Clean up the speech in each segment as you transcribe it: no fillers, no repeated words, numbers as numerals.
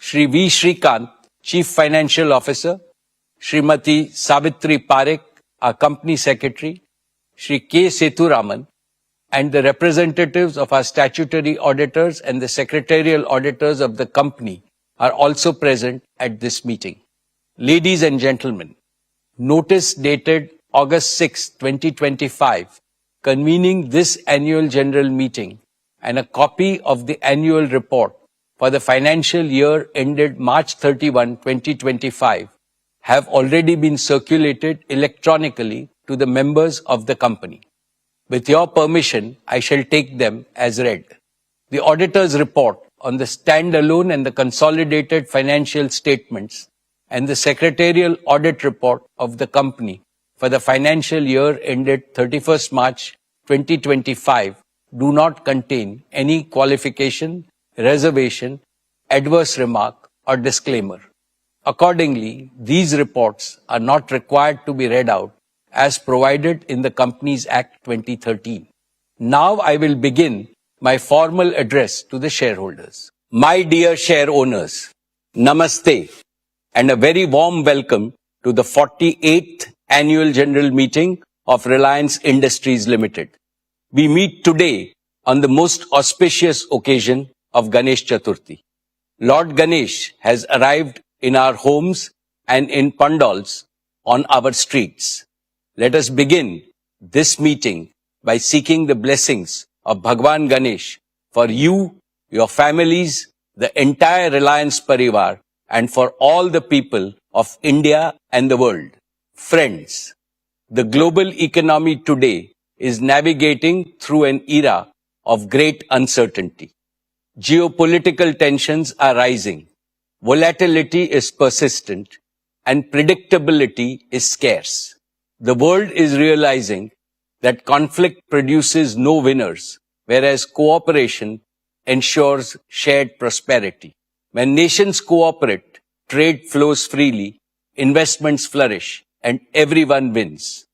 Shri V. Shrikant, Chief Financial Officer, Srimati Savitri Parekh, our Company Secretary, Shri K. Sethuraman, and the representatives of our statutory auditors and the secretarial auditors of the company are also present at this meeting. Ladies and gentlemen, notice dated August 6, 2025, convening this annual general meeting and a copy of the annual report for the financial year ended March 31, 2025, have already been circulated electronically to the members of the company. With your permission, I shall take them as read. The auditor's report on the standalone and the consolidated financial statements and the secretarial audit report of the company for the financial year ended 31st March 2025 do not contain any qualification, reservation, adverse remark, or disclaimer. Accordingly, these reports are not required to be read out as provided in the Companies Act 2013. Now I will begin my formal address to the shareholders. My dear share owners, Namaste, and a very warm welcome to the 48th Annual General Meeting of Reliance Industries Limited. We meet today on the most auspicious occasion of Ganesh Chaturthi. Lord Ganesh has arrived in our homes and in pandals on our streets. Let us begin this meeting by seeking the blessings of Bhagwan Ganesh for you, your families, the entire Reliance Parivar, and for all the people of India and the world. Friends, the global economy today is navigating through an era of great uncertainty. Geopolitical tensions are rising, volatility is persistent, and predictability is scarce. The world is realizing that conflict produces no winners, whereas cooperation ensures shared prosperity. When nations cooperate, trade flows freely, investments flourish, and everyone wins.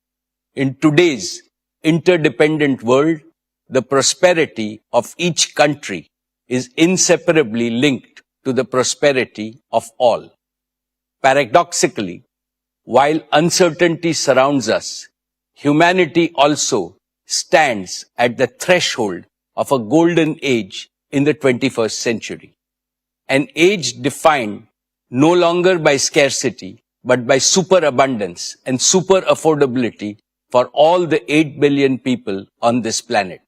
In today's interdependent world, the prosperity of each country is inseparably linked to the prosperity of all. Paradoxically, while uncertainty surrounds us, humanity also stands at the threshold of a golden age in the 21st century. An age defined no longer by scarcity, but by superabundance and super affordability for all the 8 billion people on this planet.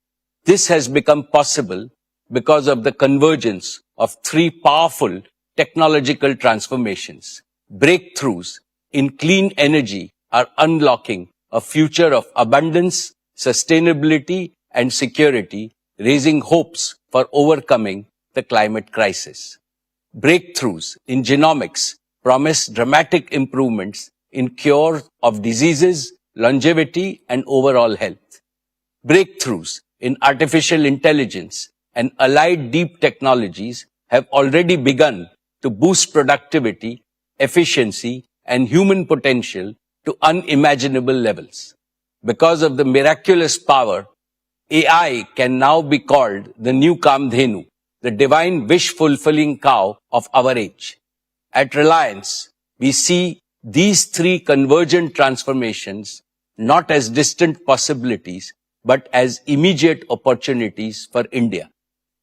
This has become possible because of the convergence of three powerful technological transformations. Breakthroughs in clean energy are unlocking a future of abundance, sustainability, and security, raising hopes for overcoming the climate crisis. Breakthroughs in genomics promise dramatic improvements in cure of diseases, longevity, and overall health. Breakthroughs in artificial intelligence and allied deep technologies have already begun to boost productivity, efficiency, and human potential to unimaginable levels. Because of the miraculous power, AI can now be called the new Kamdhenu, the divine wish-fulfilling cow of our age. At Reliance, we see these three convergent transformations not as distant possibilities, but as immediate opportunities for India.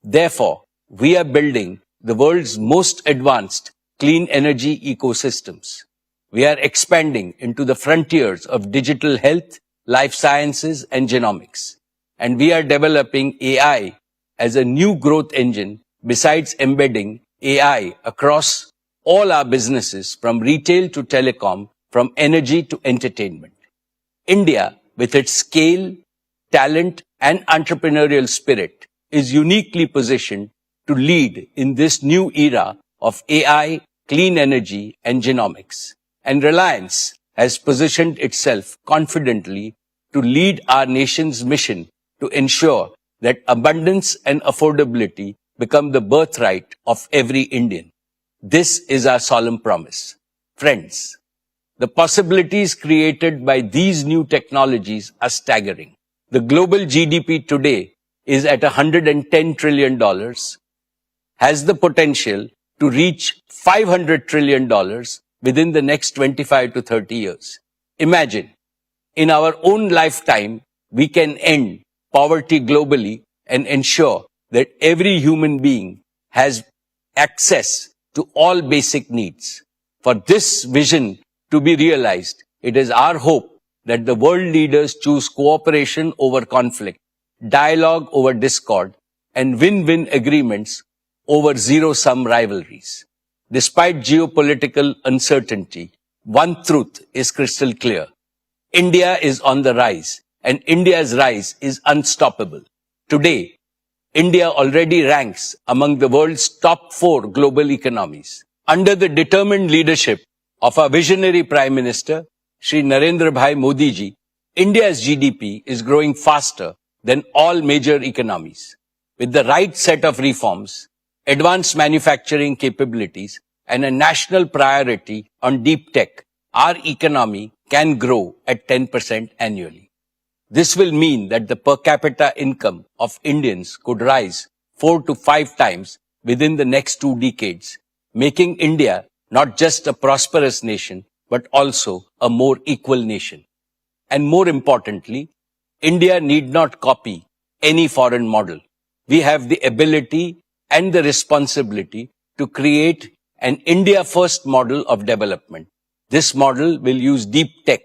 Therefore, we are building the world's most advanced clean energy ecosystems. We are expanding into the frontiers of digital health, life sciences, and genomics. And we are developing AI as a new growth engine besides embedding AI across all our businesses from retail to telecom, from energy to entertainment. India, with its scale, talent, and entrepreneurial spirit, is uniquely positioned to lead in this new era of AI, clean energy, and genomics. And Reliance has positioned itself confidently to lead our nation's mission to ensure that abundance and affordability become the birthright of every Indian. This is our solemn promise. Friends, the possibilities created by these new technologies are staggering. The global GDP today is at $110 trillion, has the potential to reach $500 trillion within the next 25 to 30 years. Imagine, in our own lifetime, we can end poverty globally and ensure that every human being has access to all basic needs. For this vision to be realized, it is our hope that the world leaders choose cooperation over conflict, dialogue over discord, and win-win agreements over zero-sum rivalries. Despite geopolitical uncertainty, one truth is crystal clear. India is on the rise, and India's rise is unstoppable. Today, India already ranks among the world's top 4 global economies. Under the determined leadership of our visionary Prime Minister, Shri Narendra Bhai Modi ji, India's GDP is growing faster than all major economies. With the right set of reforms, advanced manufacturing capabilities, and a national priority on deep tech, our economy can grow at 10% annually. This will mean that the per capita income of Indians could rise 4 to 5 times within the next 2 decades, making India not just a prosperous nation, but also a more equal nation. And more importantly, India need not copy any foreign model. We have the ability and the responsibility to create an India-first model of development. This model will use deep tech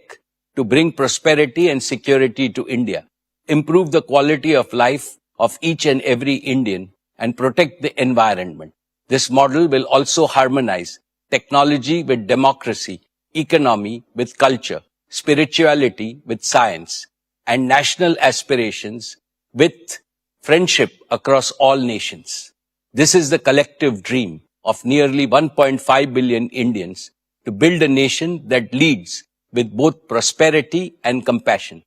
to bring prosperity and security to India, improve the quality of life of each and every Indian, and protect the environment. This model will also harmonize technology with democracy, economy with culture, spirituality with science, and national aspirations with friendship across all nations. This is the collective dream of nearly 1.5 billion Indians to build a nation that leads with both prosperity and compassion.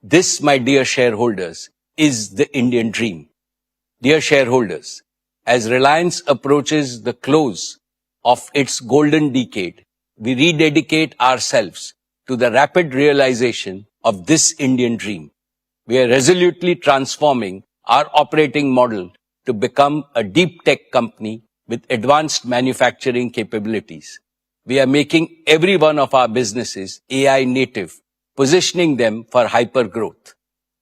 This, my dear shareholders, is the Indian dream. Dear shareholders, as Reliance approaches the close of its golden decade, we rededicate ourselves to the rapid realization of this Indian dream. We are resolutely transforming our operating model to become a deep tech company with advanced manufacturing capabilities. We are making every one of our businesses AI native, positioning them for hyper growth.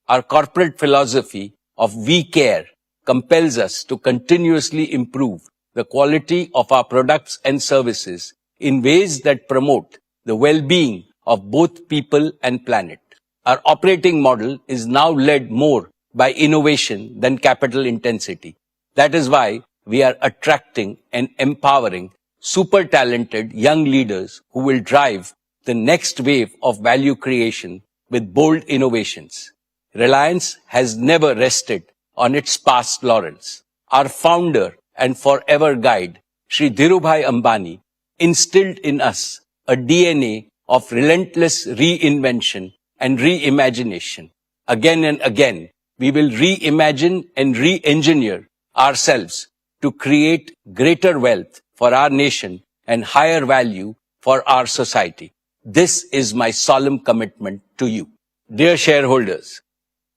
Our corporate philosophy of We Care compels us to continuously improve the quality of our products and services in ways that promote the well-being of both people and planet. Our operating model is now led more by innovation than capital intensity. That is why we are attracting and empowering super talented young leaders who will drive the next wave of value creation with bold innovations. Reliance has never rested on its past laurels. Our founder and forever guide, Shri Dhirubhai Ambani, instilled in us a DNA of relentless reinvention and reimagination. Again and again, we will reimagine and re-engineer ourselves to create greater wealth for our nation and higher value for our society. This is my solemn commitment to you. Dear shareholders,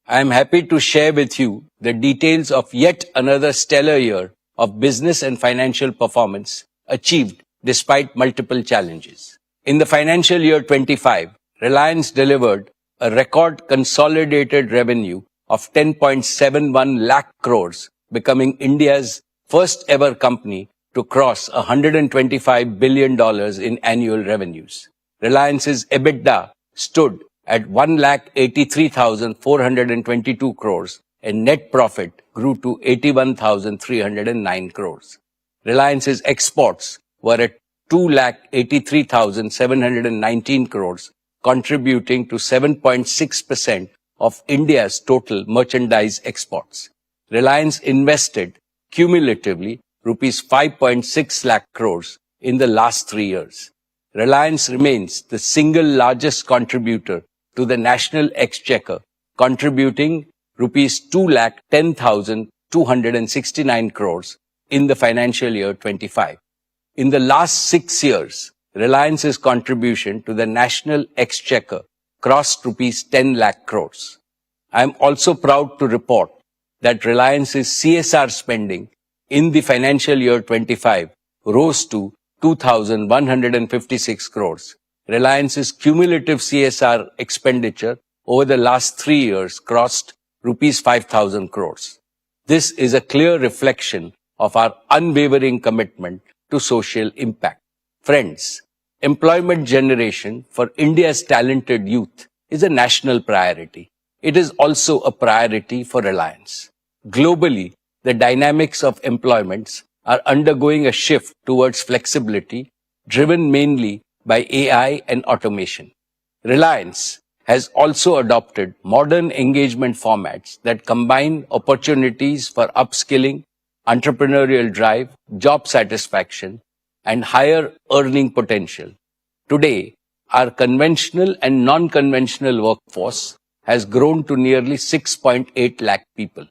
I am happy to share with you the details of yet another stellar year of business and financial performance achieved despite multiple challenges. In the financial year 25, Reliance delivered a record consolidated revenue of 10.71 lakh crores, becoming India's first ever company to cross $125 billion in annual revenues. Reliance's EBITDA stood at 1,83,422 crores and net profit grew to 81,309 crores. Reliance's exports were at 2,83,719 crores, contributing to 7.6% of India's total merchandise exports. Reliance invested cumulatively rupees 5.6 lakh crores in the last 3 years. Reliance remains the single largest contributor to the national exchequer, contributing rupees 2,10,269 crores in the financial year 25. In the last 6 years, Reliance's contribution to the national exchequer crossed rupees 10 lakh crores. I am also proud to report that Reliance's CSR spending in the financial year 25 rose to 2,156 crores. Reliance's cumulative CSR expenditure over the last 3 years crossed rupees 5,000 crores. This is a clear reflection of our unwavering commitment to social impact. Friends, employment generation for India's talented youth is a national priority. It is also a priority for Reliance. Globally, the dynamics of employments are undergoing a shift towards flexibility, driven mainly by AI and automation. Reliance has also adopted modern engagement formats that combine opportunities for upskilling, entrepreneurial drive, job satisfaction, and higher earning potential. Today, our conventional and non-conventional workforce has grown to nearly 6.8 lakh people.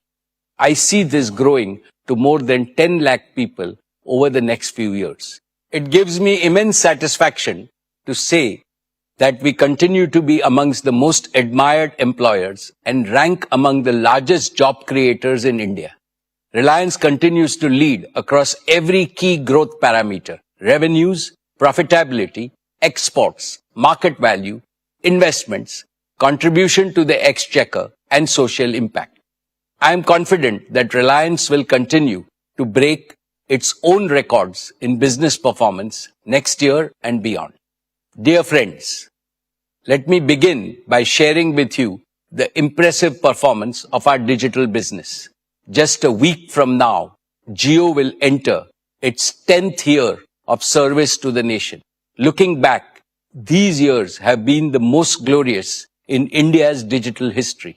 I see this growing to more than 10 lakh people over the next few years. It gives me immense satisfaction to say that we continue to be amongst the most admired employers and rank among the largest job creators in India. Reliance continues to lead across every key growth parameter: revenues, profitability, exports, market value, investments, contribution to the exchequer, and social impact. I am confident that Reliance will continue to break its own records in business performance next year and beyond. Dear friends, let me begin by sharing with you the impressive performance of our digital business. Just a week from now, Jio will enter its 10th year of service to the nation. Looking back, these years have been the most glorious in India's digital history.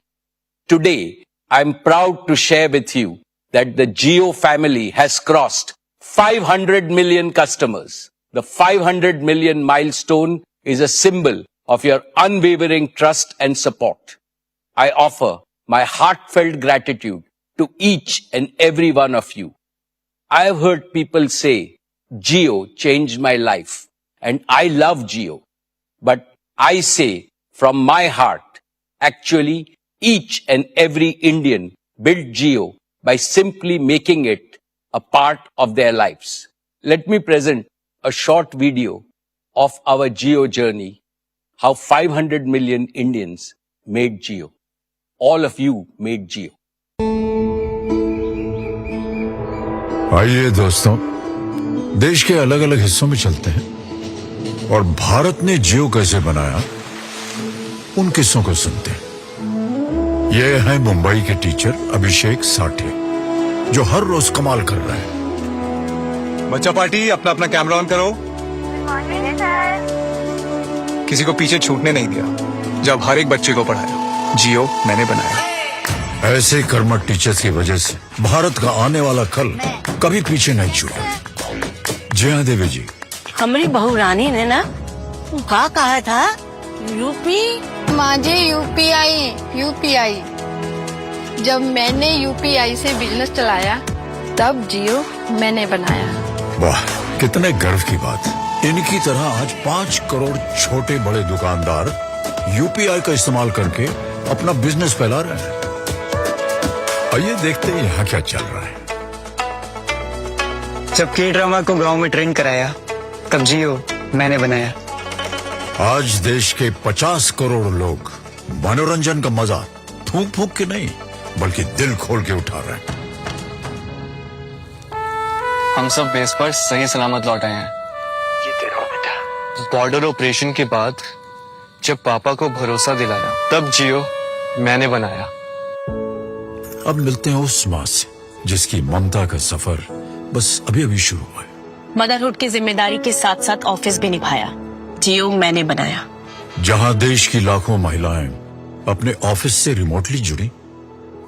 Today, I am proud to share with you that the Jio family has crossed 500 million customers. The 500 million milestone is a symbol of your unwavering trust and support. I offer my heartfelt gratitude to each and every one of you. I have heard people say, Jio changed my life, and I love Jio. But I say from my heart, actually, each and every Indian built Jio by simply making it a part of their lives. Let me present a short video of our Jio journey, how 500 million Indians made Jio. All of you made Jio. आइए दोस्तों, देश के अलग अलग हिस्सों में चलते हैं और भारत ने जियो कैसे बनाया उन किस्सों को सुनते हैं। ये है मुंबई के टीचर अभिषेक साठे, जो हर रोज कमाल कर रहे हैं। बच्चा पार्टी, अपना अपना कैमरा ऑन करो। किसी को पीछे छूटने नहीं दिया जब हर एक बच्चे को पढ़ाया। जियो मैंने बनाया। ऐसे कर्मठ टीचर्स की वजह से भारत का आने वाला कल कभी पीछे नहीं छूटा। जी हाँ देवी जी, हमारी बहू रानी ने ना क्या कहा था, यूपी माझे यूपीआई। जब मैंने यूपीआई से बिजनेस चलाया तब जियो मैंने बनाया। वाह, कितने गर्व की बात। इनकी तरह आज 5 करोड़ छोटे बड़े दुकानदार यूपीआई का इस्तेमाल करके अपना बिजनेस फैला रहे हैं। आइए देखते हैं यहाँ क्या चल रहा है। जब के ड्रामा को गांव में ट्रेंड कराया तब जियो मैंने बनाया। आज देश के 50 करोड़ लोग मनोरंजन का मजा फूंक फूंक के नहीं बल्कि दिल खोल के उठा रहे हैं। हम सब बेस पर सही सलामत लौट आए हैं। ये तेरा बेटा। बॉर्डर ऑपरेशन के बाद जब पापा को भरोसा दिलाया तब जियो मैंने बनाया। अब मिलते हैं उस माँ से जिसकी ममता का सफर बस अभी अभी शुरू हुआ है। मदरहुड की जिम्मेदारी के साथ साथ ऑफिस भी निभाया। जियो मैंने बनाया। जहाँ देश की लाखों महिलाएं अपने ऑफिस से रिमोटली जुड़ी,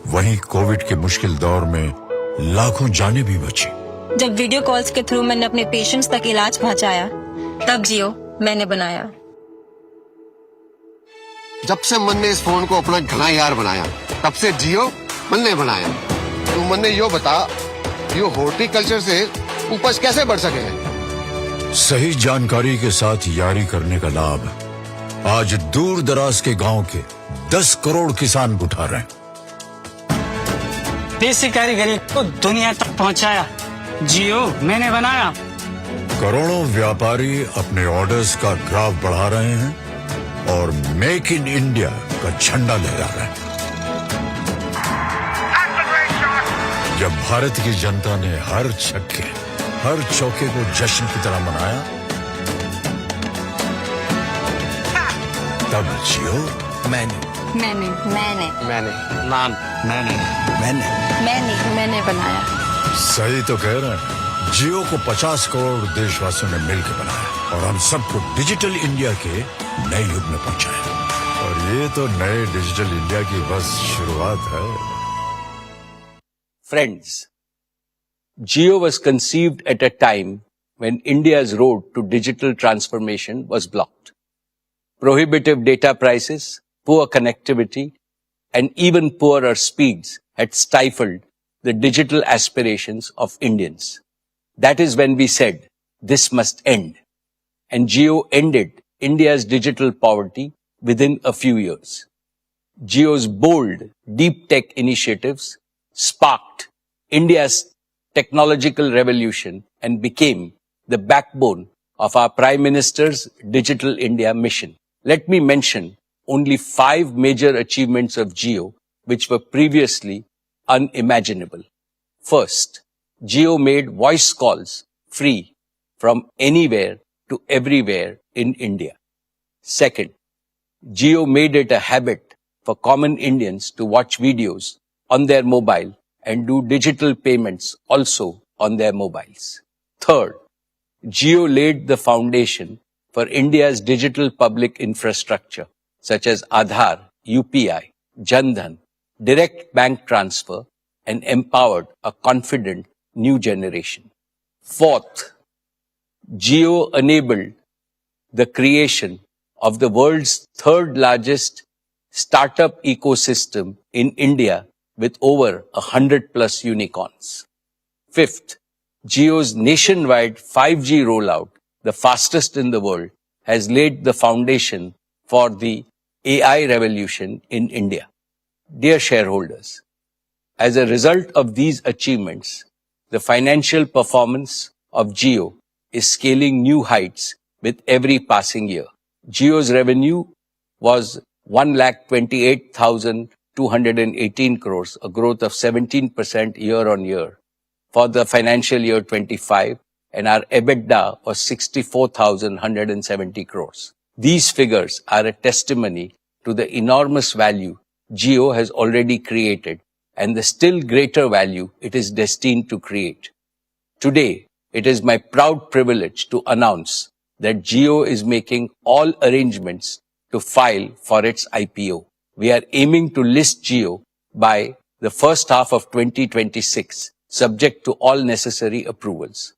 वहीं कोविड के मुश्किल दौर में लाखों जानें भी बची। जब वीडियो कॉल्स के थ्रू मैंने अपने पेशेंट्स तक इलाज पहुंचाया तब जियो मैंने बनाया। जब से मन ने इस फोन को अपना घना यार बनाया तब से जियो मन ने बनाया। तू मन ने यो बता, यो हॉर्टिकल्चर से उपज कैसे बढ़ सके है? सही जानकारी के साथ यारी करने का लाभ आज दूर दराज के गांव के 10 करोड़ किसान उठा रहे हैं। देसी कारीगरी को दुनिया तक पहुंचाया। जियो मैंने बनाया। करोड़ों व्यापारी अपने ऑर्डर्स का ग्राफ बढ़ा रहे हैं और मेक इन इंडिया का झंडा लहरा रहे हैं। जब भारत की जनता ने हर छक्के, हर चौके को जश्न की तरह मनाया, तब जियो मैंने मैंने बनाया। सही तो कह रहे हैं। जियो को 50 करोड़ देशवासियों ने मिलकर बनाया और हम सबको डिजिटल इंडिया के नए युग में पहुंचाया। और ये तो नए डिजिटल इंडिया की बस शुरुआत है। Friends, Jio was conceived at a time when India's road to digital transformation was blocked. Prohibitive data prices, poor connectivity, and even poorer speeds had stifled the digital aspirations of Indians. That is when we said, this must end. And Jio ended India's digital poverty within a few years. Jio's bold, deep tech initiatives sparked India's technological revolution and became the backbone of our Prime Minister's Digital India mission. Let me mention only 5 major achievements of Jio which were previously unimaginable. First, Jio made voice calls free from anywhere to everywhere in India. Second, Jio made it a habit for common Indians to watch videos on their mobile and do digital payments also on their mobiles. Third, Jio laid the foundation for India's digital public infrastructure such as Aadhaar, UPI, Jan Dhan, direct bank transfer, and empowered a confident new generation. Fourth, Jio enabled the creation of the world's third largest startup ecosystem in India with over 100+ unicorns. Fifth, Jio's nationwide 5G rollout, the fastest in the world, has laid the foundation for the AI revolution in India. Dear shareholders, as a result of these achievements, the financial performance of Jio is scaling new heights with every passing year. Jio's revenue was 1,28,218 crores, a growth of 17% year on year for the financial year 25, and our EBITDA was 64,170 crores. These figures are a testimony to the enormous value Jio has already created and the still greater value it is destined to create. Today, it is my proud privilege to announce that Jio is making all arrangements to file for its IPO. We are aiming to list Jio by the first half of 2026, subject to all necessary approvals.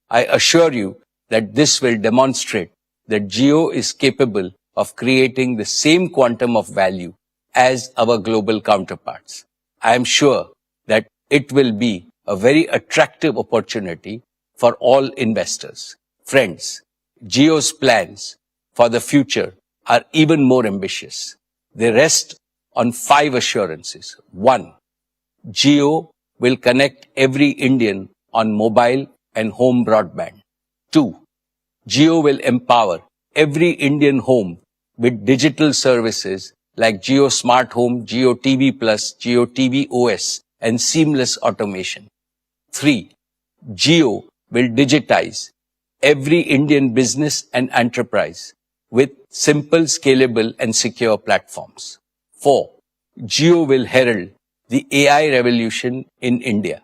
I assure you that this will demonstrate that Jio is capable of creating the same quantum of value as our global counterparts. I am sure that it will be a very attractive opportunity for all investors. Friends, Jio's plans for the future are even more ambitious. They rest on 5 assurances. 1. Jio will connect every Indian on mobile and home broadband. 2. Jio will empower every Indian home with digital services like Jio Smart Home, Jio TV Plus, Jio TV OS, and seamless automation. 3. Jio will digitize every Indian business and enterprise with simple, scalable, and secure platforms. 4. Jio will herald the AI revolution in India.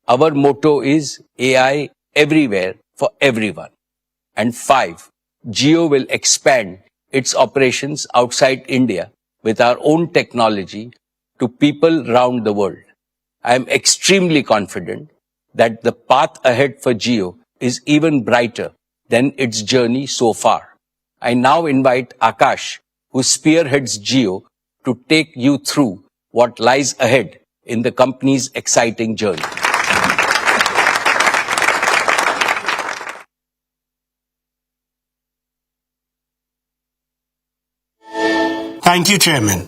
Our motto is AI everywhere for everyone. And 5. Jio will expand its operations outside India with our own technology to people around the world. I am extremely confident that the path ahead for Jio is even brighter than its journey so far. I now invite Akash, who spearheads Jio, to take you through what lies ahead in the company's exciting journey. Thank you, Chairman.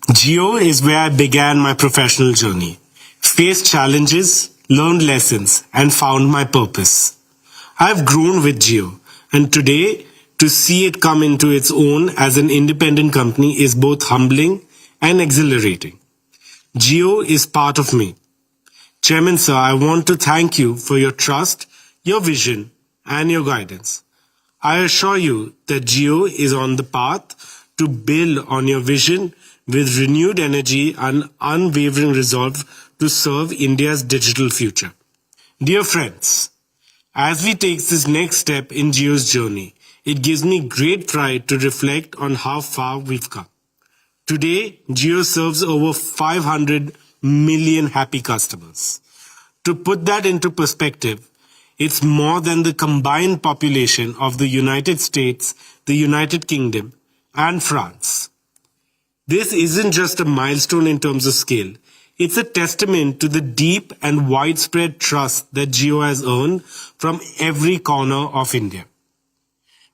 Jio is where I began my professional journey, faced challenges, learned lessons, and found my purpose. I've grown with Jio, and today, to see it come into its own as an independent company is both humbling and exhilarating. Jio is part of me. Chairman Sir, I want to thank you for your trust, your vision, and your guidance. I assure you that Jio is on the path to build on your vision with renewed energy and unwavering resolve to serve India's digital future. Dear friends, as we take this next step in Jio's journey, it gives me great pride to reflect on how far we've come. Today, Jio serves over 500 million happy customers. To put that into perspective, it's more than the combined population of the United States, the United Kingdom, and France. This isn't just a milestone in terms of scale. It's a testament to the deep and widespread trust that Jio has earned from every corner of India.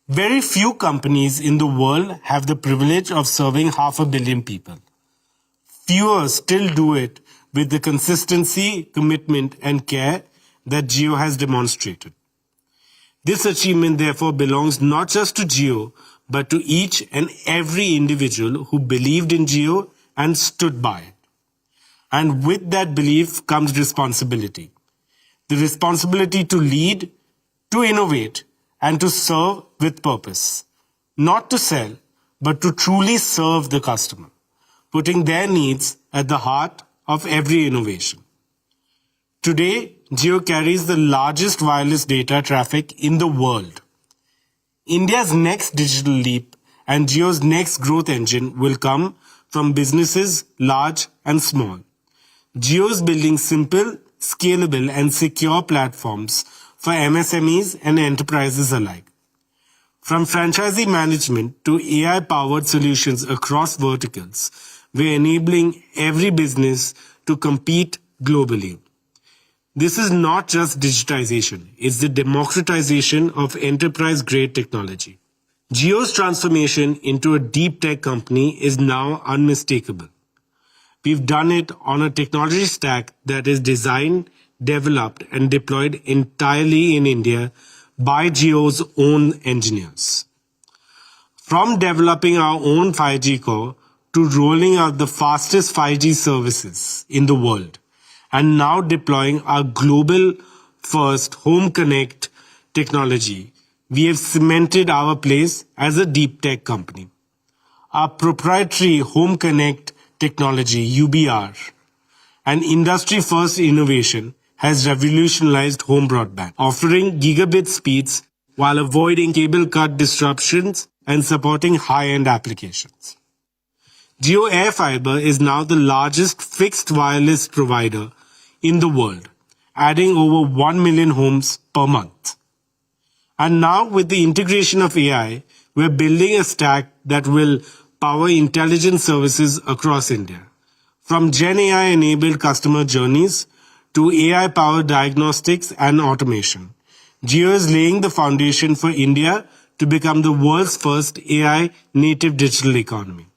Very few companies in the world have the privilege of serving 500 million people. Fewer still do it with the consistency, commitment, and care that Jio has demonstrated. This achievement therefore belongs not just to Jio, but to each and every individual who believed in Jio and stood by it. And with that belief comes responsibility. The responsibility to lead, to innovate, and to serve with purpose. Not to sell, but to truly serve the customer, putting their needs at the heart of every innovation. Today, Jio carries the largest wireless data traffic in the world. India's next digital leap and Jio's next growth engine will come from businesses large and small. Jio is building simple, scalable, and secure platforms for MSMEs and enterprises alike. From franchisee management to AI-powered solutions across verticals, we're enabling every business to compete globally. This is not just digitization, it's the democratization of enterprise-grade technology. Jio's transformation into a deep tech company is now unmistakable. We've done it on a technology stack that is designed, developed, and deployed entirely in India by Jio's own engineers. From developing our own 5G core to rolling out the fastest 5G services in the world, and now deploying our global first Home Connect technology, we have cemented our place as a deep tech company. Our proprietary Home Connect technology, UBR, an industry-first innovation, has revolutionized home broadband, offering gigabit speeds while avoiding cable cut disruptions and supporting high-end applications. Jio AirFiber is now the largest fixed wireless provider in the world, adding over 1 million homes per month. And now with the integration of AI, we're building a stack that will power intelligent services across India. From Gen AI-enabled customer journeys to AI-powered diagnostics and automation, Jio is laying the foundation for India to become the world's first AI-native digital economy.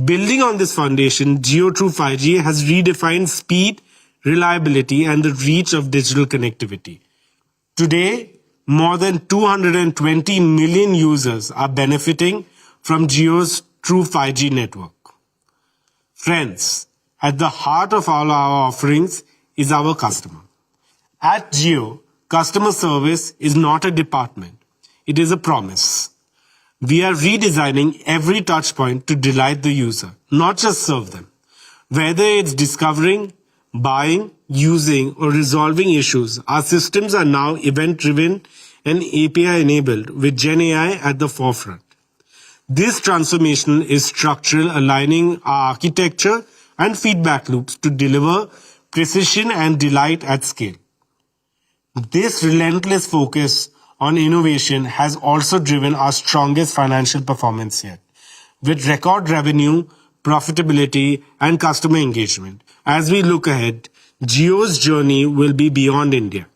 Building on this foundation, Jio through 5G has redefined speed, reliability, and the reach of digital connectivity. Today, more than 220 million users are benefiting from Jio's true 5G network. Friends, at the heart of all our offerings is our customer. At Jio, customer service is not a department. It is a promise. We are redesigning every touch point to delight the user, not just serve them. Whether it's discovering, buying, using, or resolving issues, our systems are now event-driven and API-enabled with Gen AI at the forefront. This transformation is structural, aligning our architecture and feedback loops to deliver precision and delight at scale. This relentless focus on innovation has also driven our strongest financial performance yet, with record revenue, profitability, and customer engagement. As we look ahead, Jio's journey will be beyond India.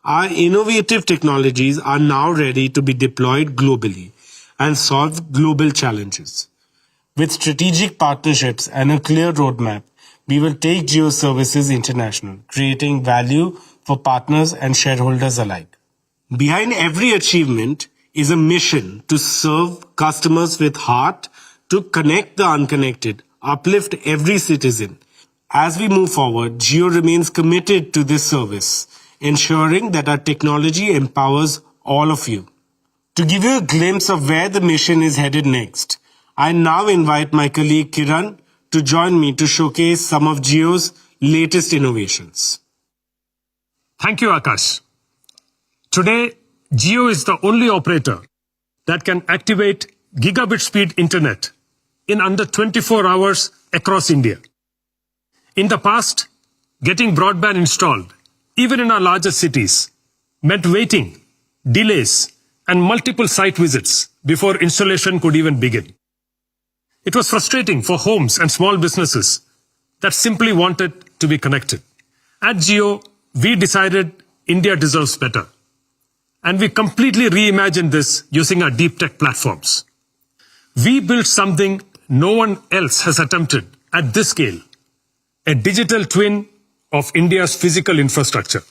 Our innovative technologies are now ready to be deployed globally and solve global challenges. With strategic partnerships and a clear roadmap, we will take Jio services international, creating value for partners and shareholders alike. Behind every achievement is a mission to serve customers with heart, to connect the unconnected, uplift every citizen. As we move forward, Jio remains committed to this service, ensuring that our technology empowers all of you. To give you a glimpse of where the mission is headed next, I now invite my colleague Kiran to join me to showcase some of Jio's latest innovations. Thank you, Akash. Today, Jio is the only operator that can activate gigabit speed internet in under 24 hours across India. In the past, getting broadband installed, even in our largest cities, meant waiting, delays, and multiple site visits before installation could even begin. It was frustrating for homes and small businesses that simply wanted to be connected. At Jio, we decided India deserves better. And we completely reimagined this using our deep tech platforms. We built something no one else has attempted at this scale, a digital twin of India's physical infrastructure.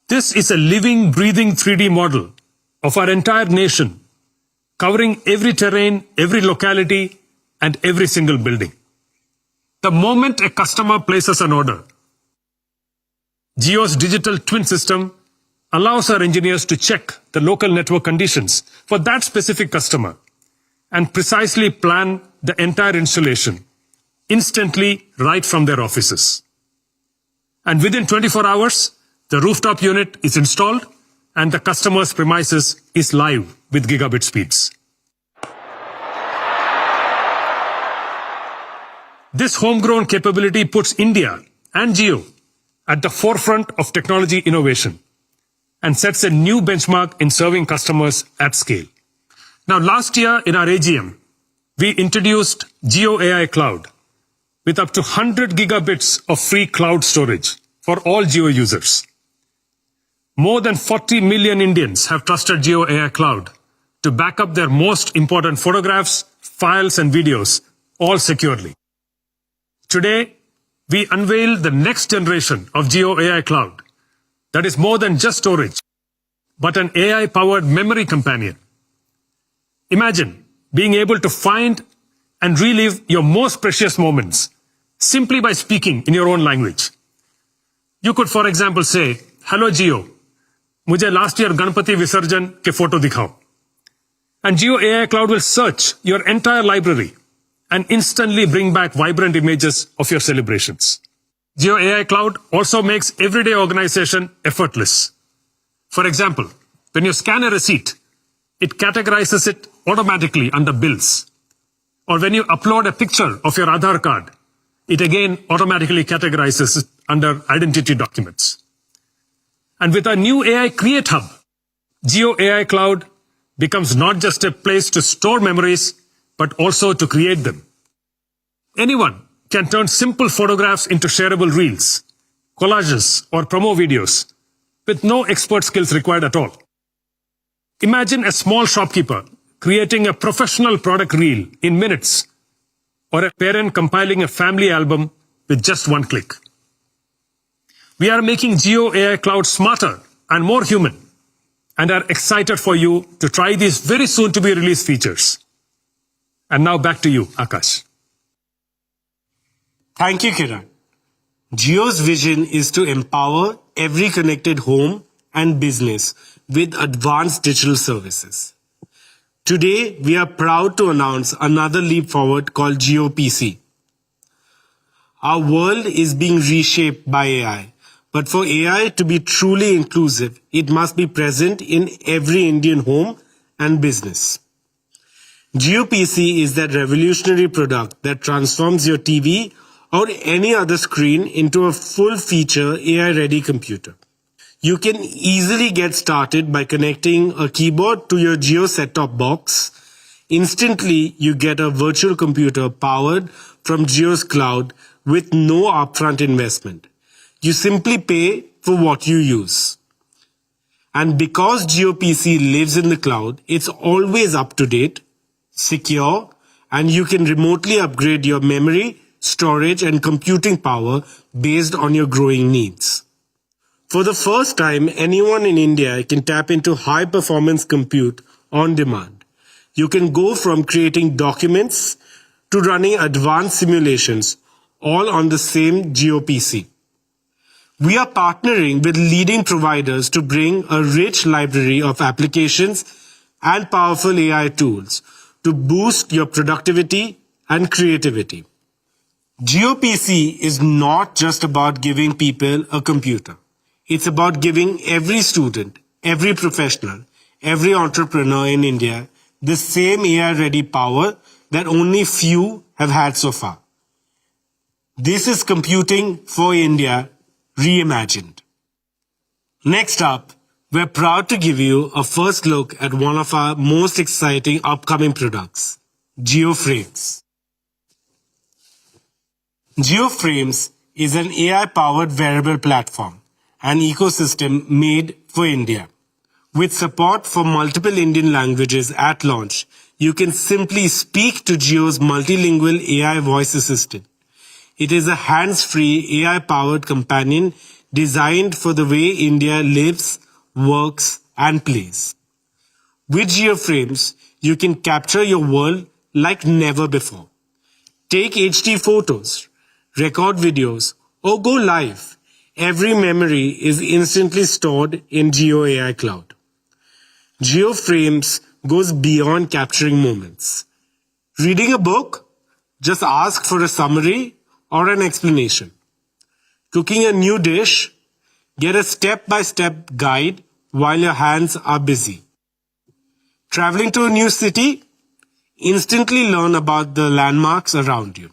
This is a living, breathing 3D model of our entire nation, covering every terrain, every locality, and every single building. The moment a customer places an order, Jio's digital twin system allows our engineers to check the local network conditions for that specific customer and precisely plan the entire installation instantly right from their offices. And within 24 hours, the rooftop unit is installed and the customer's premises is live with gigabit speeds. This homegrown capability puts India and Jio at the forefront of technology innovation and sets a new benchmark in serving customers at scale. Now, last year in our AGM, we introduced Jio AI Cloud with up to 100 gigabits of free cloud storage for all Jio users. More than 40 million Indians have trusted Jio AI Cloud to back up their most important photographs, files, and videos, all securely. Today, we unveil the next generation of Jio AI Cloud that is more than just storage, but an AI-powered memory companion. Imagine being able to find and relive your most precious moments simply by speaking in your own language. You could, for example, say, "Hello Jio, मुझे last year Ganpati Visarjan के photo दिखाओ." And Jio AI Cloud will search your entire library and instantly bring back vibrant images of your celebrations. Jio AI Cloud also makes everyday organization effortless. For example, when you scan a receipt, it categorizes it automatically under bills. Or when you upload a picture of your Aadhaar card, it again automatically categorizes it under identity documents. And with our new AI Create Hub, Jio AI Cloud becomes not just a place to store memories, but also to create them. Anyone can turn simple photographs into shareable reels, collages, or promo videos with no expert skills required at all. Imagine a small shopkeeper creating a professional product reel in minutes, or a parent compiling a family album with just one click. We are making Jio AI Cloud smarter and more human, and are excited for you to try these very soon to be released features. And now back to you, Akash. Thank you, Kiran. Jio's vision is to empower every connected home and business with advanced digital services. Today, we are proud to announce another leap forward called Jio PC. Our world is being reshaped by AI, but for AI to be truly inclusive, it must be present in every Indian home and business. Jio PC is that revolutionary product that transforms your TV or any other screen into a full-feature AI-ready computer. You can easily get started by connecting a keyboard to your Jio set-top box. Instantly, you get a virtual computer powered from Jio's cloud with no upfront investment. You simply pay for what you use. And because Jio PC lives in the cloud, it's always up to date, secure, and you can remotely upgrade your memory, storage, and computing power based on your growing needs. For the first time, anyone in India can tap into high-performance compute on demand. You can go from creating documents to running advanced simulations, all on the same GeoPC. We are partnering with leading providers to bring a rich library of applications and powerful AI tools to boost your productivity and creativity. GeoPC is not just about giving people a computer. It's about giving every student, every professional, every entrepreneur in India the same AI-ready power that only few have had so far. This is Computing for India reimagined. Next up, we're proud to give you a first look at one of our most exciting upcoming products, GeoFrames. GeoFrames is an AI-powered wearable platform, an ecosystem made for India. With support for multiple Indian languages at launch, you can simply speak to Geo's multilingual AI voice assistant. It is a hands-free AI-powered companion designed for the way India lives, works, and plays. With GeoFrames, you can capture your world like never before. Take HD photos, record videos, or go live. Every memory is instantly stored in Geo AI Cloud. GeoFrames goes beyond capturing moments. Reading a book? Just ask for a summary or an explanation. Cooking a new dish? Get a step-by-step guide while your hands are busy. Traveling to a new city? Instantly learn about the landmarks around you.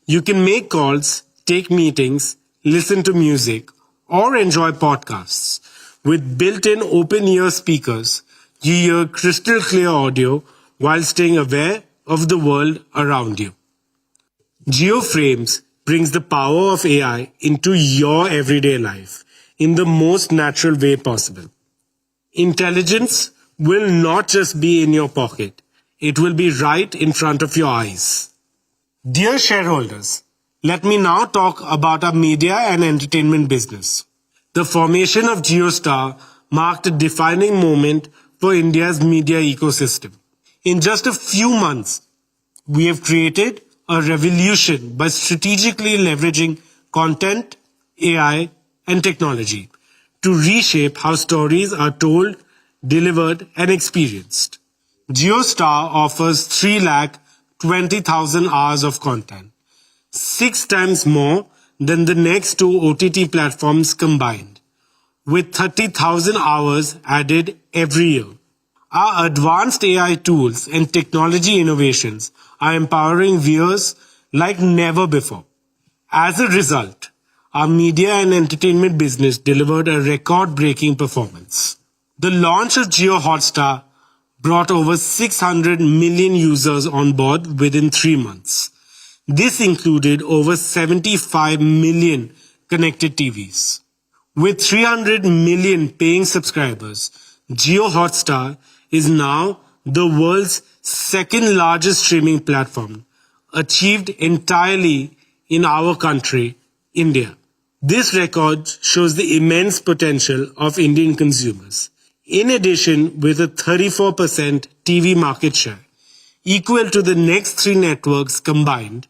You can make calls, take meetings, listen to music, or enjoy podcasts. With built-in open-ear speakers, you hear crystal clear audio while staying aware of the world around you. GeoFrames brings the power of AI into your everyday life in the most natural way possible. Intelligence will not just be in your pocket. It will be right in front of your eyes. Dear shareholders, let me now talk about our media and entertainment business. The formation of JioStar marked a defining moment for India's media ecosystem. In just a few months, we have created a revolution by strategically leveraging content, AI, and technology to reshape how stories are told, delivered, and experienced. JioStar offers 320,000 hours of content, 6 times more than the next 2 OTT platforms combined, with 30,000 hours added every year. Our advanced AI tools and technology innovations are empowering viewers like never before. As a result, our media and entertainment business delivered a record-breaking performance. The launch of Jio Hotstar brought over 600 million users on board within 3 months. This included over 75 million connected TVs. With 300 million paying subscribers, Jio Hotstar is now the world's second largest streaming platform, achieved entirely in our country, India. This record shows the immense potential of Indian consumers. In addition, with a 34% TV market share, equal to the next 3 networks combined,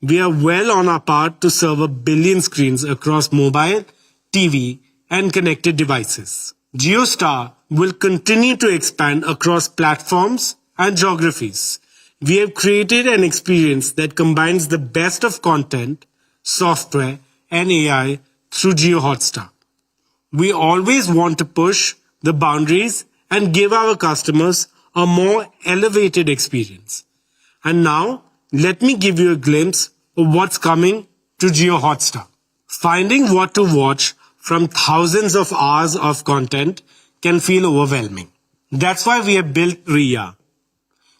we are well on our path to serve 1 billion screens across mobile, TV, and connected devices. JioStar will continue to expand across platforms and geographies. We have created an experience that combines the best of content, software, and AI through Jio Hotstar. We always want to push the boundaries and give our customers a more elevated experience. And now, let me give you a glimpse of what's coming to Jio Hotstar. Finding what to watch from thousands of hours of content can feel overwhelming. That's why we have built RIA,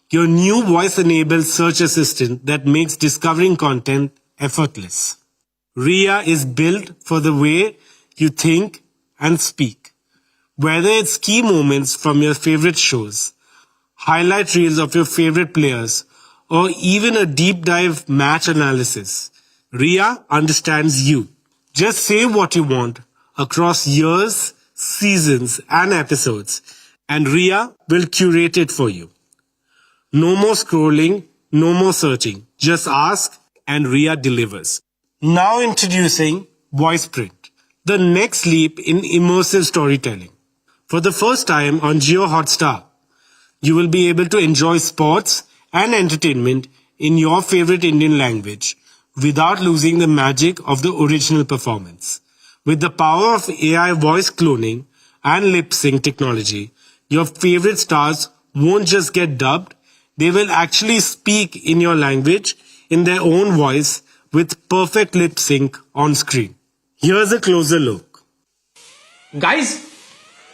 your new voice-enabled search assistant that makes discovering content effortless. RIA is built for the way you think and speak. Whether it's key moments from your favorite shows, highlight reels of your favorite players, or even a deep dive match analysis, RIA understands you. Just say what you want, across years, seasons, and episodes, and Ria will curate it for you. No more scrolling, no more searching. Just ask and Ria delivers. Now introducing Voice Print, the next leap in immersive storytelling. For the first time on Jio Hotstar, you will be able to enjoy sports and entertainment in your favorite Indian language without losing the magic of the original performance. With the power of AI voice cloning and lip sync technology, your favorite stars won't just get dubbed, they will actually speak in your language in their own voice with perfect lip sync on screen. Here's a closer look. Guys,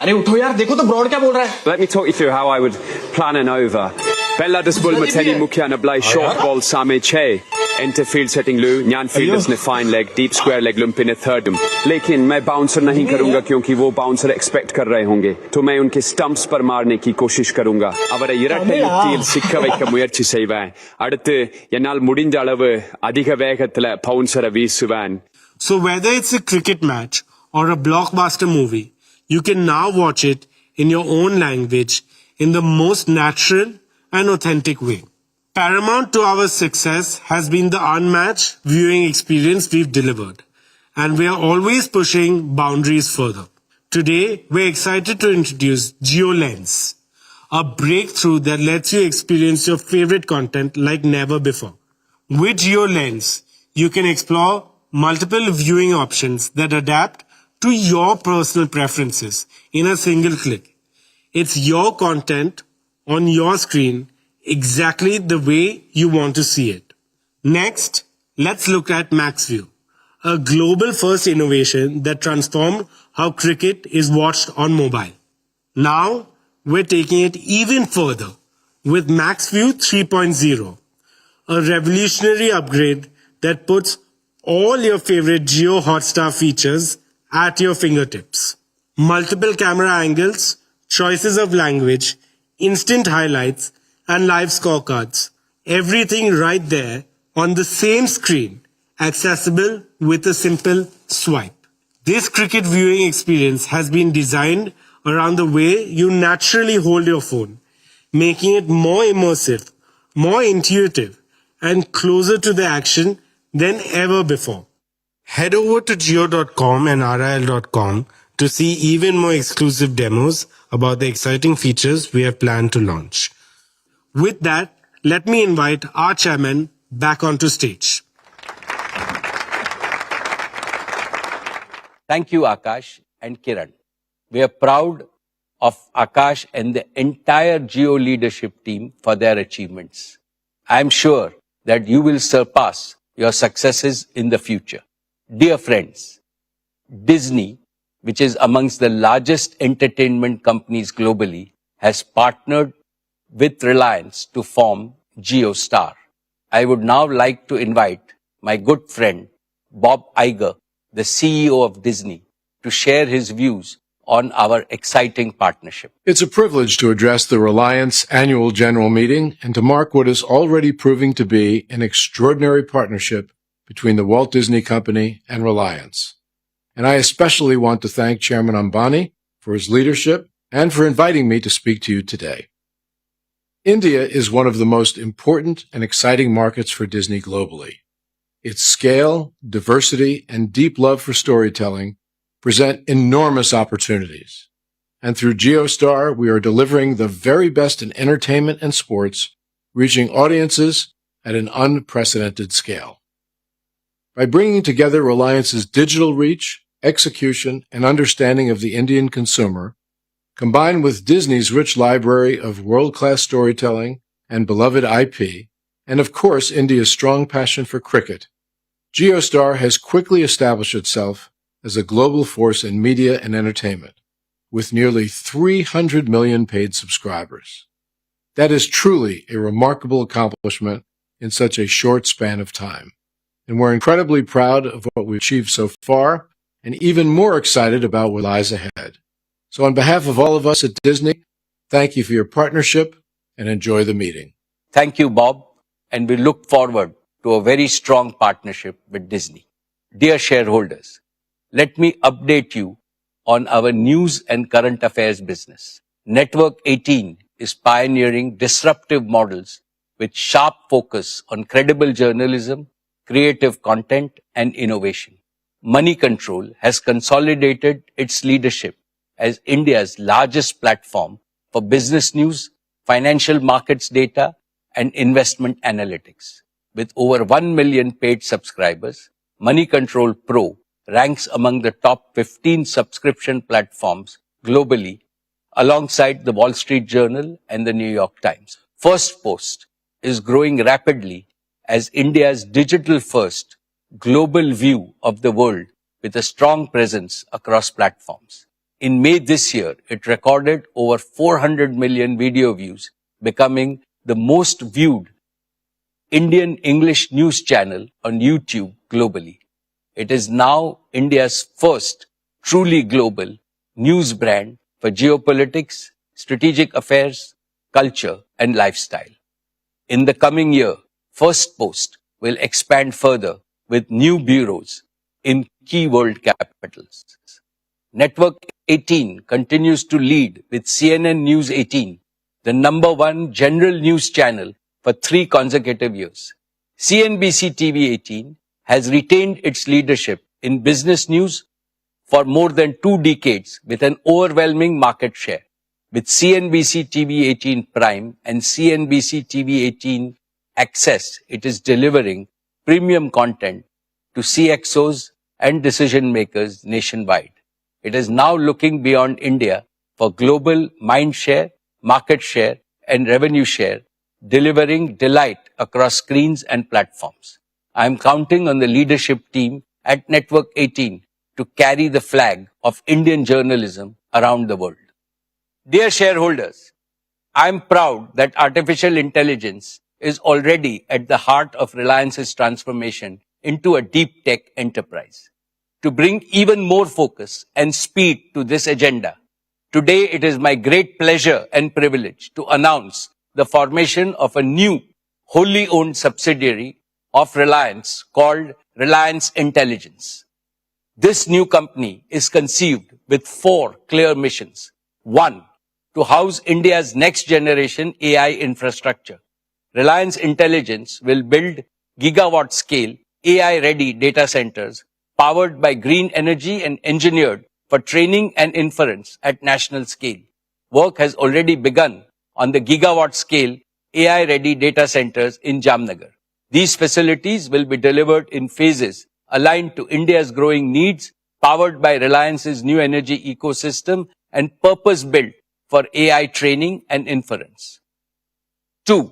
अरे उठो यार, देखो तो broad क्या बोल रहा है. Let me talk you through how I would plan an over. Bella Desbull Mateni Mukiana Blay short ball Same Che. Enter field setting Lou, Nyan fielders ne fine leg, deep square leg lump in a third. लेकिन मैं bouncer नहीं करूंगा क्योंकि वो bouncer expect कर रहे होंगे तो मैं उनके स्टंप्स पर मारने की कोशिश करूंगा அவரை இரட்டையில் சிக்க வைக்க முயற்சி செய்வேன் அடுத்து என்னால் முடிந்த அளவு அதிக வேகத்துல பவுன்சரை வீசுவேன். So whether it's a cricket match or a blockbuster movie, you can now watch it in your own language in the most natural and authentic way. Paramount to our success has been the unmatched viewing experience we've delivered, and we are always pushing boundaries further. Today, we're excited to introduce GeoLens, a breakthrough that lets you experience your favorite content like never before. With GeoLens, you can explore multiple viewing options that adapt to your personal preferences in a single click. It's your content on your screen exactly the way you want to see it. Next, let's look at MaxView, a global first innovation that transformed how cricket is watched on mobile. Now, we're taking it even further with MaxView 3.0, a revolutionary upgrade that puts all your favorite Jio Hotstar features at your fingertips. Multiple camera angles, choices of language, instant highlights, and live scorecards. Everything right there on the same screen, accessible with a simple swipe. This cricket viewing experience has been designed around the way you naturally hold your phone, making it more immersive, more intuitive, and closer to the action than ever before. Head over to Jio.com and RIL.com to see even more exclusive demos about the exciting features we have planned to launch. With that, let me invite our chairman back onto stage. Thank you, Akash and Kiran. We are proud of Akash and the entire Jio leadership team for their achievements. I am sure that you will surpass your successes in the future. Dear friends, Disney, which is amongst the largest entertainment companies globally, has partnered with Reliance to form JioStar. I would now like to invite my good friend, Bob Iger, the CEO of Disney, to share his views on our exciting partnership. It's a privilege to address the Reliance annual general meeting and to mark what is already proving to be an extraordinary partnership between the Walt Disney Company and Reliance. And I especially want to thank Chairman Ambani for his leadership and for inviting me to speak to you today. India is one of the most important and exciting markets for Disney globally. Its scale, diversity, and deep love for storytelling present enormous opportunities. And through JioStar, we are delivering the very best in entertainment and sports, reaching audiences at an unprecedented scale. By bringing together Reliance's digital reach, execution, and understanding of the Indian consumer, combined with Disney's rich library of world-class storytelling and beloved IP, and of course India's strong passion for cricket, JioStar has quickly established itself as a global force in media and entertainment, with nearly 300 million paid subscribers. That is truly a remarkable accomplishment in such a short span of time. And we're incredibly proud of what we've achieved so far, and even more excited about what lies ahead. So on behalf of all of us at Disney, thank you for your partnership and enjoy the meeting. Thank you, Bob, and we look forward to a very strong partnership with Disney. Dear shareholders, let me update you on our news and current affairs business. Network 18 is pioneering disruptive models with sharp focus on credible journalism, creative content, and innovation. Money Control has consolidated its leadership as India's largest platform for business news, financial markets data, and investment analytics. With over 1 million paid subscribers, Money Control Pro ranks among the top 15 subscription platforms globally, alongside the Wall Street Journal and the New York Times. First Post is growing rapidly as India's digital-first global view of the world with a strong presence across platforms. In May this year, it recorded over 400 million video views, becoming the most viewed Indian English news channel on YouTube globally. It is now India's first truly global news brand for geopolitics, strategic affairs, culture, and lifestyle. In the coming year, First Post will expand further with new bureaus in key world capitals. Network 18 continues to lead with CNN News 18, the #1 general news channel for 3 consecutive years. CNBC TV 18 has retained its leadership in business news for more than 2 decades with an overwhelming market share. With CNBC TV 18 Prime and CNBC TV 18 Access, it is delivering premium content to CXOs and decision makers nationwide. It is now looking beyond India for global mind share, market share, and revenue share, delivering delight across screens and platforms. I am counting on the leadership team at Network 18 to carry the flag of Indian journalism around the world. Dear shareholders, I am proud that artificial intelligence is already at the heart of Reliance's transformation into a deep tech enterprise. To bring even more focus and speed to this agenda, today it is my great pleasure and privilege to announce the formation of a new wholly owned subsidiary of Reliance called Reliance Intelligence. This new company is conceived with 4 clear missions. 1, to house India's next generation AI infrastructure. Reliance Intelligence will build gigawatt scale AI ready data centers powered by green energy and engineered for training and inference at national scale. Work has already begun on the gigawatt scale AI ready data centers in Jamnagar. These facilities will be delivered in phases aligned to India's growing needs, powered by Reliance's new energy ecosystem and purpose-built for AI training and inference. 2,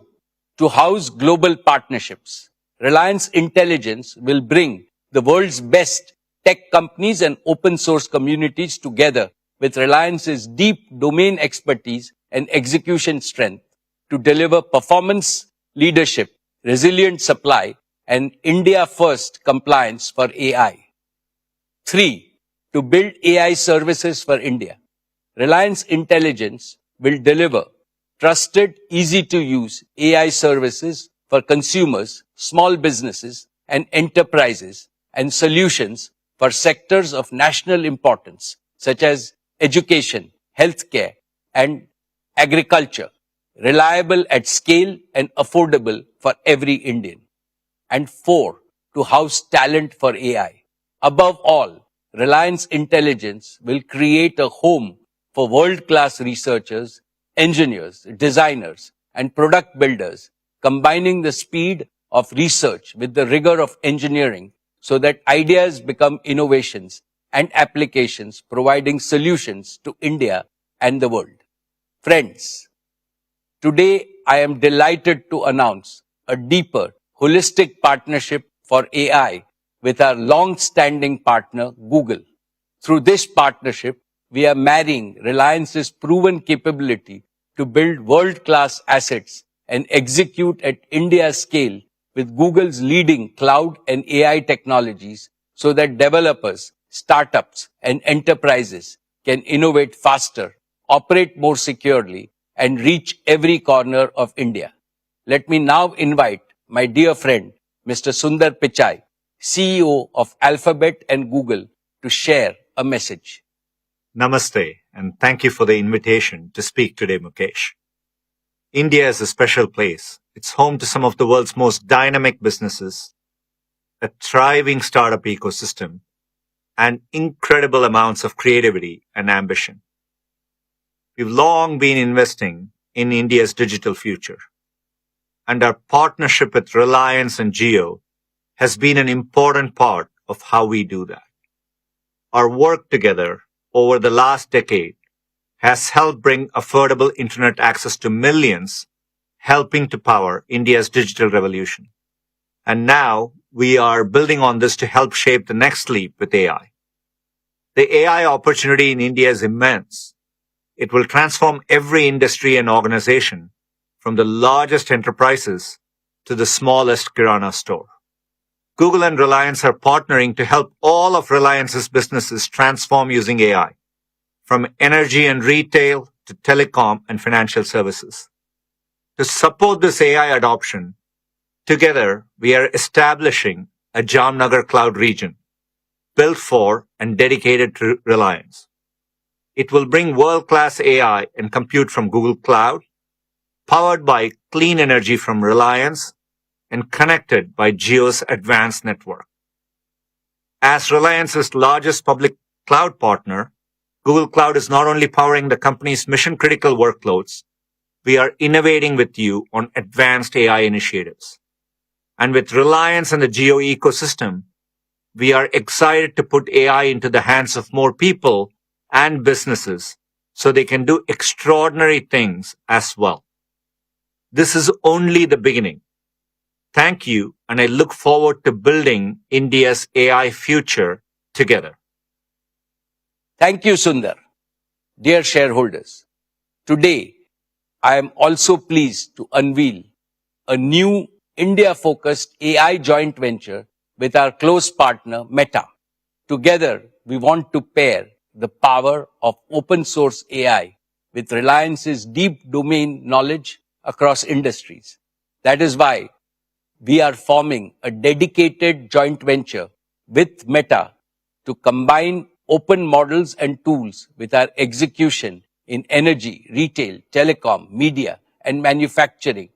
to house global partnerships. Reliance Intelligence will bring the world's best tech companies and open source communities together with Reliance's deep domain expertise and execution strength to deliver performance, leadership, resilient supply, and India-first compliance for AI. 3, to build AI services for India. Reliance Intelligence will deliver trusted, easy-to-use AI services for consumers, small businesses, and enterprises, and solutions for sectors of national importance, such as education, healthcare, and agriculture, reliable at scale and affordable for every Indian. And 4, to house talent for AI. Above all, Reliance Intelligence will create a home for world-class researchers, engineers, designers, and product builders, combining the speed of research with the rigor of engineering so that ideas become innovations and applications, providing solutions to India and the world. Friends, today I am delighted to announce a deeper, holistic partnership for AI with our long-standing partner, Google. Through this partnership, we are marrying Reliance's proven capability to build world-class assets and execute at India's scale with Google's leading cloud and AI technologies so that developers, startups, and enterprises can innovate faster, operate more securely, and reach every corner of India. Let me now invite my dear friend, Mr. Sundar Pichai, CEO of Alphabet and Google, to share a message. Namaste, and thank you for the invitation to speak today, Mukesh. India is a special place. It's home to some of the world's most dynamic businesses, a thriving startup ecosystem, and incredible amounts of creativity and ambition. We've long been investing in India's digital future, and our partnership with Reliance and Jio has been an important part of how we do that. Our work together over the last decade has helped bring affordable internet access to millions, helping to power India's digital revolution. And now we are building on this to help shape the next leap with AI. The AI opportunity in India is immense. It will transform every industry and organization, from the largest enterprises to the smallest kirana store. Google and Reliance are partnering to help all of Reliance's businesses transform using AI, from energy and retail to telecom and financial services. To support this AI adoption, together we are establishing a Jamnagar cloud region built for and dedicated to Reliance. It will bring world-class AI and compute from Google Cloud, powered by clean energy from Reliance, and connected by Jio's advanced network. As Reliance's largest public cloud partner, Google Cloud is not only powering the company's mission-critical workloads, we are innovating with you on advanced AI initiatives. And with Reliance and the Jio ecosystem, we are excited to put AI into the hands of more people and businesses so they can do extraordinary things as well. This is only the beginning. Thank you, and I look forward to building India's AI future together. Thank you, Sundar. Dear shareholders, today I am also pleased to unveil a new India-focused AI joint venture with our close partner Meta. Together, we want to pair the power of open source AI with Reliance's deep domain knowledge across industries. That is why we are forming a dedicated joint venture with Meta to combine open models and tools with our execution in energy, retail, telecom, media, and manufacturing,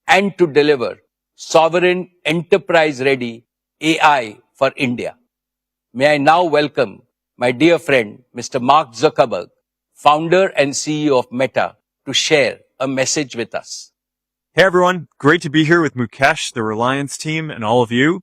and to deliver sovereign, enterprise-ready AI for India. May I now welcome my dear friend, Mr. Mark Zuckerberg, founder and CEO of Meta, to share a message with us. Hey everyone, great to be here with Mukesh, the Reliance team, and all of you.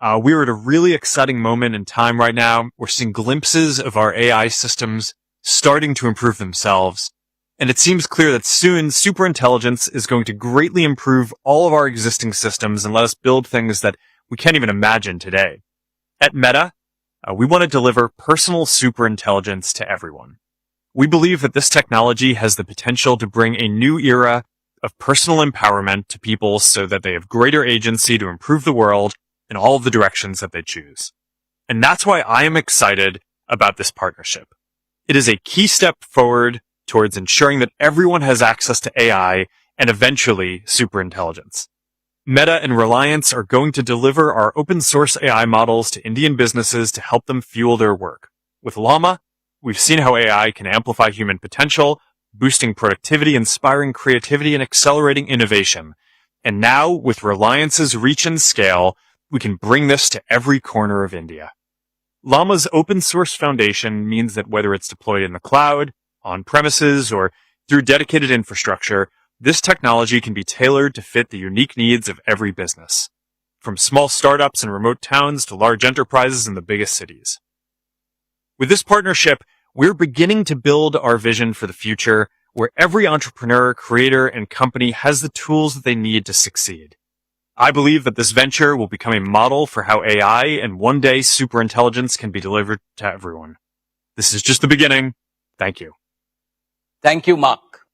We're at a really exciting moment in time right now. We're seeing glimpses of our AI systems starting to improve themselves. And it seems clear that soon superintelligence is going to greatly improve all of our existing systems and let us build things that we can't even imagine today. At Meta, we want to deliver personal superintelligence to everyone. We believe that this technology has the potential to bring a new era of personal empowerment to people so that they have greater agency to improve the world in all of the directions that they choose. And that's why I am excited about this partnership. It is a key step forward towards ensuring that everyone has access to AI and eventually superintelligence. Meta and Reliance are going to deliver our open source AI models to Indian businesses to help them fuel their work. With Llama, we've seen how AI can amplify human potential, boosting productivity, inspiring creativity, and accelerating innovation. And now, with Reliance's reach and scale, we can bring this to every corner of India. Llama's open source foundation means that whether it's deployed in the cloud, on premises, or through dedicated infrastructure, this technology can be tailored to fit the unique needs of every business, from small startups in remote towns to large enterprises in the biggest cities. With this partnership, we're beginning to build our vision for the future where every entrepreneur, creator, and company has the tools that they need to succeed. I believe that this venture will become a model for how AI and one day superintelligence can be delivered to everyone. This is just the beginning. Thank you. Thank you, Mark.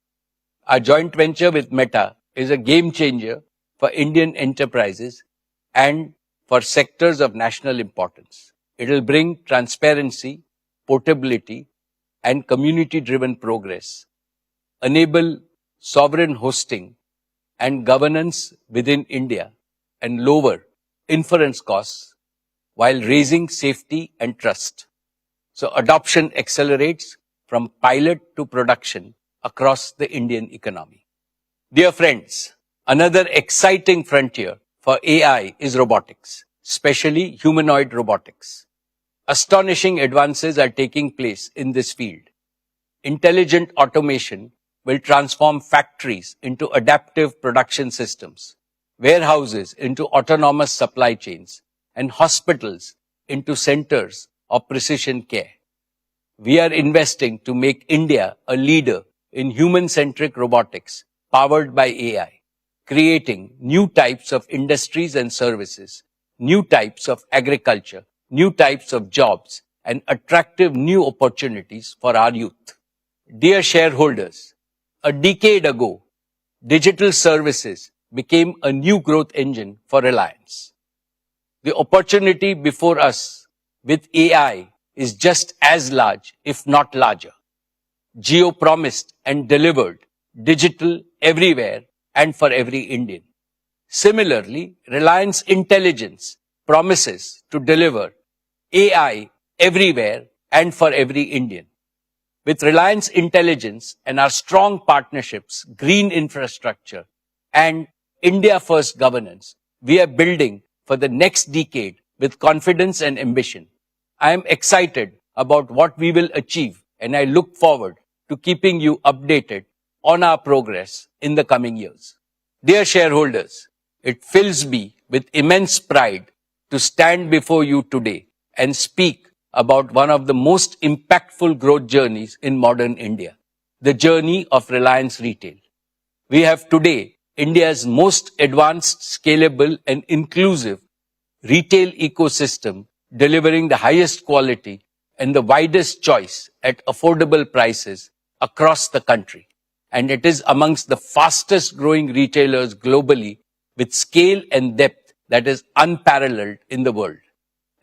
Our joint venture with Meta is a game changer for Indian enterprises and for sectors of national importance. It will bring transparency, portability, and community-driven progress, enable sovereign hosting and governance within India, and lower inference costs while raising safety and trust. so adoption accelerates from pilot to production across the Indian economy. Dear friends, another exciting frontier for AI is robotics, especially humanoid robotics. Astonishing advances are taking place in this field. Intelligent automation will transform factories into adaptive production systems, warehouses into autonomous supply chains, and hospitals into centers of precision care. We are investing to make India a leader in human-centric robotics powered by AI, creating new types of industries and services, new types of agriculture, new types of jobs, and attractive new opportunities for our youth. Dear shareholders, a decade ago, digital services became a new growth engine for Reliance. The opportunity before us with AI is just as large, if not larger. Jio promised and delivered digital everywhere and for every Indian. Similarly, Reliance Intelligence promises to deliver AI everywhere and for every Indian. With Reliance Intelligence and our strong partnerships, green infrastructure, and India First governance, we are building for the next decade with confidence and ambition. I am excited about what we will achieve, and I look forward to keeping you updated on our progress in the coming years. Dear shareholders, it fills me with immense pride to stand before you today and speak about one of the most impactful growth journeys in modern India, the journey of Reliance Retail. We have today India's most advanced, scalable, and inclusive retail ecosystem, delivering the highest quality and the widest choice at affordable prices across the country. And it is amongst the fastest growing retailers globally with scale and depth that is unparalleled in the world.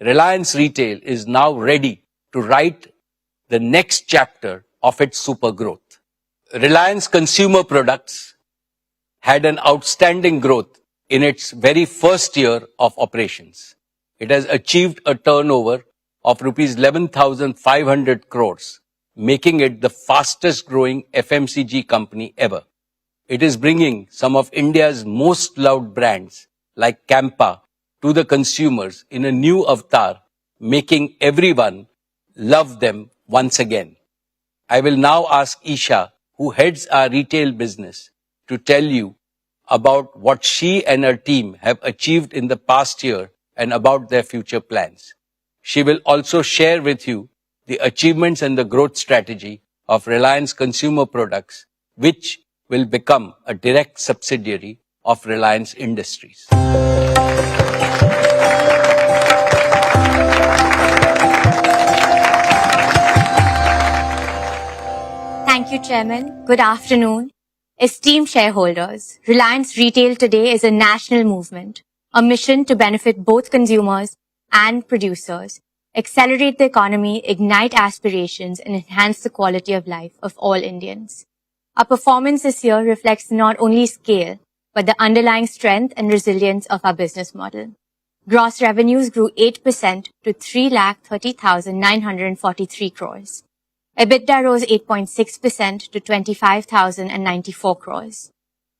Reliance Retail is now ready to write the next chapter of its super growth. Reliance Consumer Products had an outstanding growth in its very first year of operations. It has achieved a turnover of rupees 11,500 crores, making it the fastest growing FMCG company ever. It is bringing some of India's most loved brands like Campa to the consumers in a new avatar, making everyone love them once again. I will now ask Isha, who heads our retail business, to tell you about what she and her team have achieved in the past year and about their future plans. She will also share with you the achievements and the growth strategy of Reliance Consumer Products, which will become a direct subsidiary of Reliance Industries. Thank you, Chairman. Good afternoon. Esteemed shareholders, Reliance Retail today is a national movement, a mission to benefit both consumers and producers, accelerate the economy, ignite aspirations, and enhance the quality of life of all Indians. Our performance this year reflects not only scale, but the underlying strength and resilience of our business model. Gross revenues grew 8% to 3,30,943 crores. EBITDA rose 8.6% to 25,094 crores.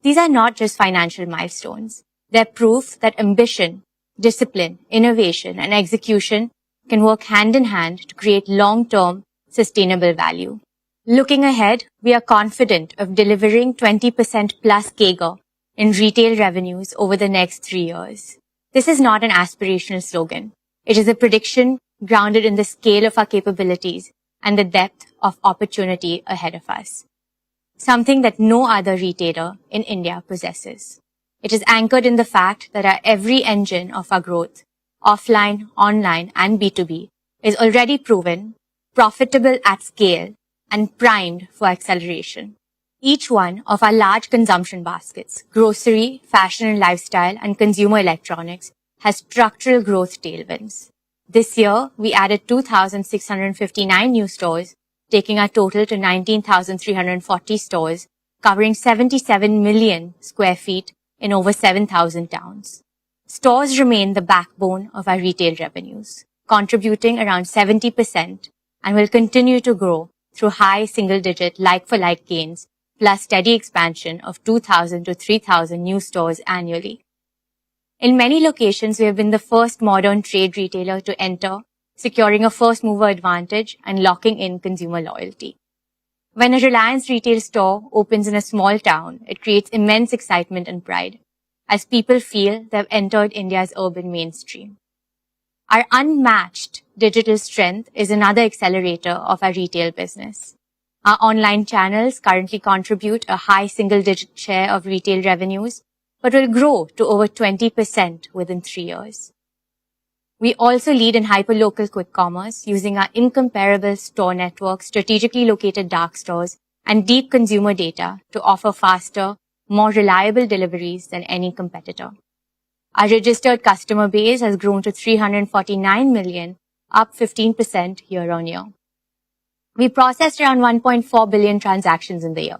These are not just financial milestones. They're proof that ambition, discipline, innovation, and execution can work hand in hand to create long-term, sustainable value. Looking ahead, we are confident of delivering 20% plus CAGR in retail revenues over the next 3 years. This is not an aspirational slogan. It is a prediction grounded in the scale of our capabilities and the depth of opportunity ahead of us. Something that no other retailer in India possesses. It is anchored in the fact that our every engine of our growth, offline, online, and B2B, is already proven, profitable at scale, and primed for acceleration. Each one of our large consumption baskets, grocery, fashion and lifestyle, and consumer electronics, has structural growth tailwinds. This year, we added 2,659 new stores, taking our total to 19,340 stores, covering 77 million square feet in over 7,000 towns. Stores remain the backbone of our retail revenues, contributing around 70% and will continue to grow through high single-digit like-for-like gains, plus steady expansion of 2,000 to 3,000 new stores annually. In many locations, we have been the first modern trade retailer to enter, securing a first-mover advantage and locking in consumer loyalty. When a Reliance retail store opens in a small town, it creates immense excitement and pride, as people feel they have entered India's urban mainstream. Our unmatched digital strength is another accelerator of our retail business. Our online channels currently contribute a high single-digit share of retail revenues, but will grow to over 20% within 3 years. We also lead in hyperlocal quick commerce using our incomparable store network, strategically located dark stores, and deep consumer data to offer faster, more reliable deliveries than any competitor. Our registered customer base has grown to 349 million, up 15% year-on-year. We processed around 1.4 billion transactions in the year,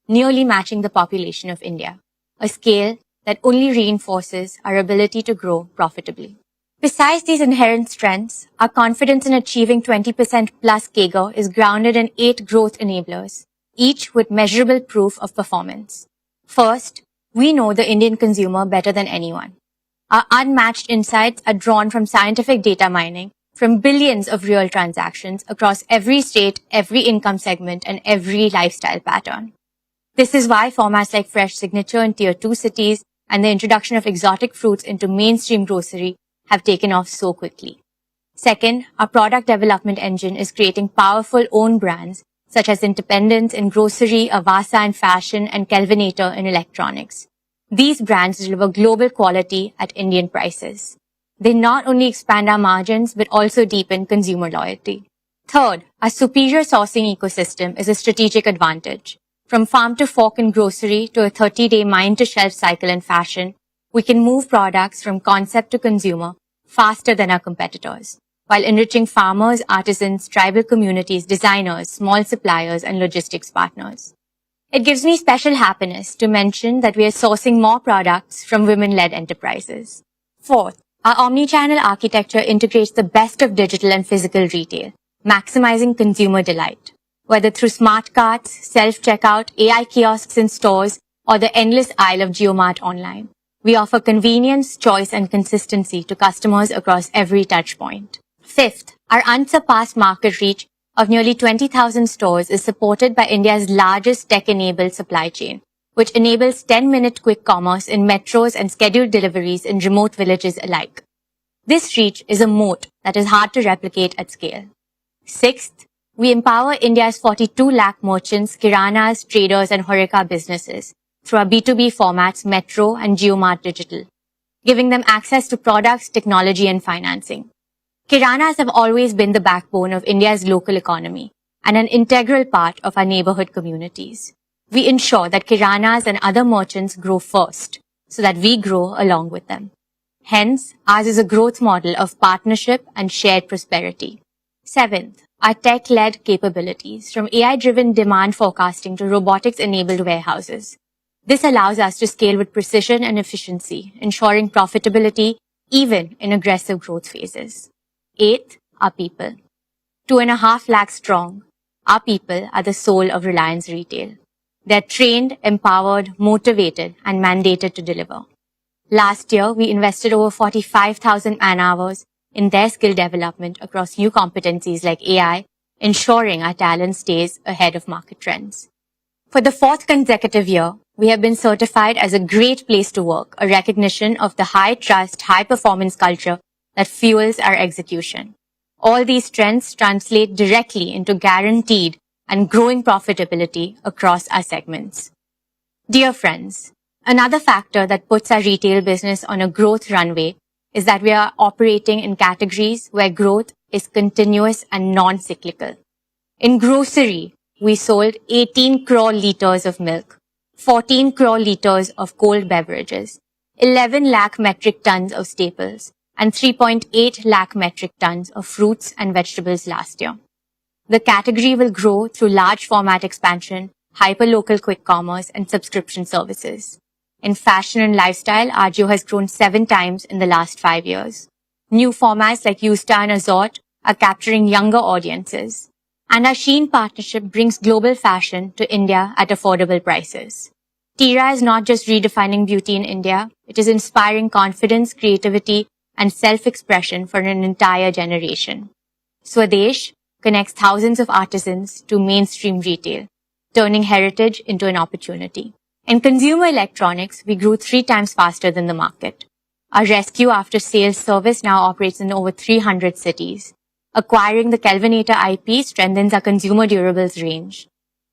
nearly matching the population of India, a scale that only reinforces our ability to grow profitably. Besides these inherent strengths, our confidence in achieving 20% plus CAGR is grounded in 8 growth enablers, each with measurable proof of performance. First, we know the Indian consumer better than anyone. Our unmatched insights are drawn from scientific data mining, from billions of real transactions across every state, every income segment, and every lifestyle pattern. This is why formats like Fresh Signature in Tier 2 cities and the introduction of exotic fruits into mainstream grocery have taken off so quickly. Second, our product development engine is creating powerful own brands such as Independence in grocery, Avasa in fashion, and Kelvinator in electronics. These brands deliver global quality at Indian prices. They not only expand our margins, but also deepen consumer loyalty. Third, our superior sourcing ecosystem is a strategic advantage. From farm to fork in grocery to a 30-day mine-to-shelf cycle in fashion, we can move products from concept to consumer faster than our competitors, while enriching farmers, artisans, tribal communities, designers, small suppliers, and logistics partners. It gives me special happiness to mention that we are sourcing more products from women-led enterprises. Fourth, our omni-channel architecture integrates the best of digital and physical retail, maximizing consumer delight. Whether through smart carts, self-checkout, AI kiosks in stores, or the endless aisle of JioMart online, we offer convenience, choice, and consistency to customers across every touchpoint. Fifth, our unsurpassed market reach of nearly 20,000 stores is supported by India's largest tech-enabled supply chain, which enables 10-minute quick commerce in metros and scheduled deliveries in remote villages alike. This reach is a moat that is hard to replicate at scale. Sixth, we empower India's 42 lakh merchants, kiranas, traders, and horeca businesses through our B2B formats Metro and JioMart Digital, giving them access to products, technology, and financing. Kiranas have always been the backbone of India's local economy and an integral part of our neighborhood communities. We ensure that Kiranas and other merchants grow first, so that we grow along with them. Hence, ours is a growth model of partnership and shared prosperity. Seventh, our tech-led capabilities, from AI-driven demand forecasting to robotics-enabled warehouses. This allows us to scale with precision and efficiency, ensuring profitability even in aggressive growth phases. Eighth, our people. 2.5 lakh strong, our people are the soul of Reliance Retail. They're trained, empowered, motivated, and mandated to deliver. Last year, we invested over 45,000 man-hours in their skill development across new competencies like AI, ensuring our talent stays ahead of market trends. For the 4th consecutive year, we have been certified as a great place to work, a recognition of the high-trust, high-performance culture that fuels our execution. All these trends translate directly into guaranteed and growing profitability across our segments. Dear friends, another factor that puts our retail business on a growth runway is that we are operating in categories where growth is continuous and non-cyclical. In grocery, we sold 18 crore liters of milk, 14 crore liters of cold beverages, 11 lakh metric tons of staples, and 3.8 lakh metric tons of fruits and vegetables last year. The category will grow through large format expansion, hyperlocal quick commerce, and subscription services. In fashion and lifestyle, Ajio has grown 7 times in the last 5 years. New formats like Yousta and Azort are capturing younger audiences. And our Shein partnership brings global fashion to India at affordable prices. Tira is not just redefining beauty in India, it is inspiring confidence, creativity, and self-expression for an entire generation. Swadesh connects thousands of artisans to mainstream retail, turning heritage into an opportunity. In consumer electronics, we grew 3 times faster than the market. Our rescue after-sales service now operates in over 300 cities. Acquiring the Kelvinator IP strengthens our consumer durables range.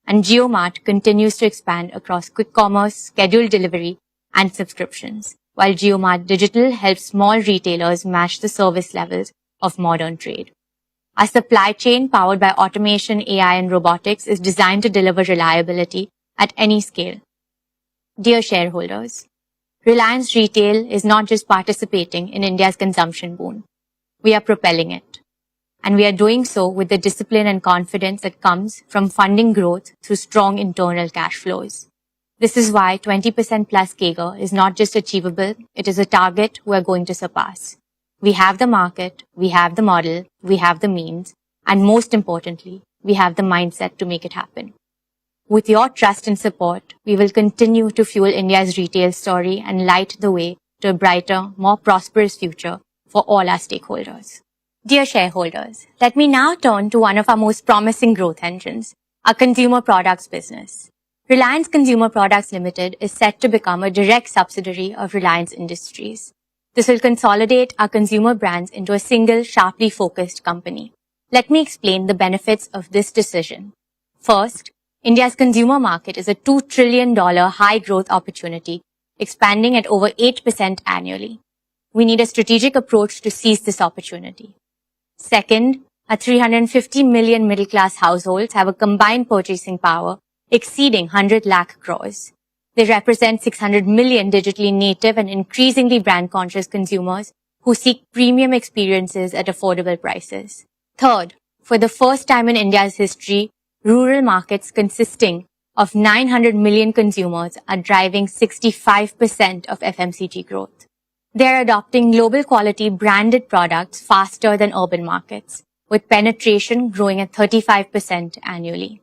And JioMart continues to expand across quick commerce, scheduled delivery, and subscriptions, while JioMart Digital helps small retailers match the service levels of modern trade. Our supply chain, powered by automation, AI, and robotics, is designed to deliver reliability at any scale. Dear shareholders, Reliance Retail is not just participating in India's consumption boom. We are propelling it. And we are doing so with the discipline and confidence that comes from funding growth through strong internal cash flows. This is why 20% plus CAGR is not just achievable, it is a target we are going to surpass. We have the market, we have the model, we have the means, and most importantly, we have the mindset to make it happen. With your trust and support, we will continue to fuel India's retail story and light the way to a brighter, more prosperous future for all our stakeholders. Dear shareholders, let me now turn to one of our most promising growth engines, our consumer products business. Reliance Consumer Products Limited is set to become a direct subsidiary of Reliance Industries. This will consolidate our consumer brands into a single, sharply focused company. Let me explain the benefits of this decision. First, India's consumer market is a $2 trillion high-growth opportunity, expanding at over 8% annually. We need a strategic approach to seize this opportunity. Second, our 350 million middle-class households have a combined purchasing power exceeding 100 lakh crores. They represent 600 million digitally native and increasingly brand-conscious consumers who seek premium experiences at affordable prices. Third, for the first time in India's history, rural markets consisting of 900 million consumers are driving 65% of FMCG growth. They are adopting global quality branded products faster than urban markets, with penetration growing at 35% annually.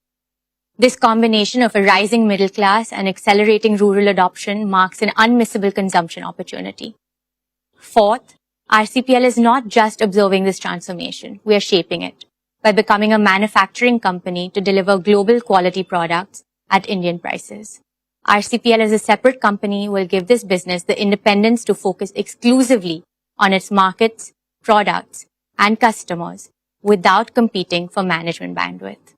This combination of a rising middle class and accelerating rural adoption marks an unmissable consumption opportunity. Fourth, RCPL is not just observing this transformation, we are shaping it by becoming a manufacturing company to deliver global quality products at Indian prices. RCPL as a separate company will give this business the independence to focus exclusively on its markets, products, and customers without competing for management bandwidth.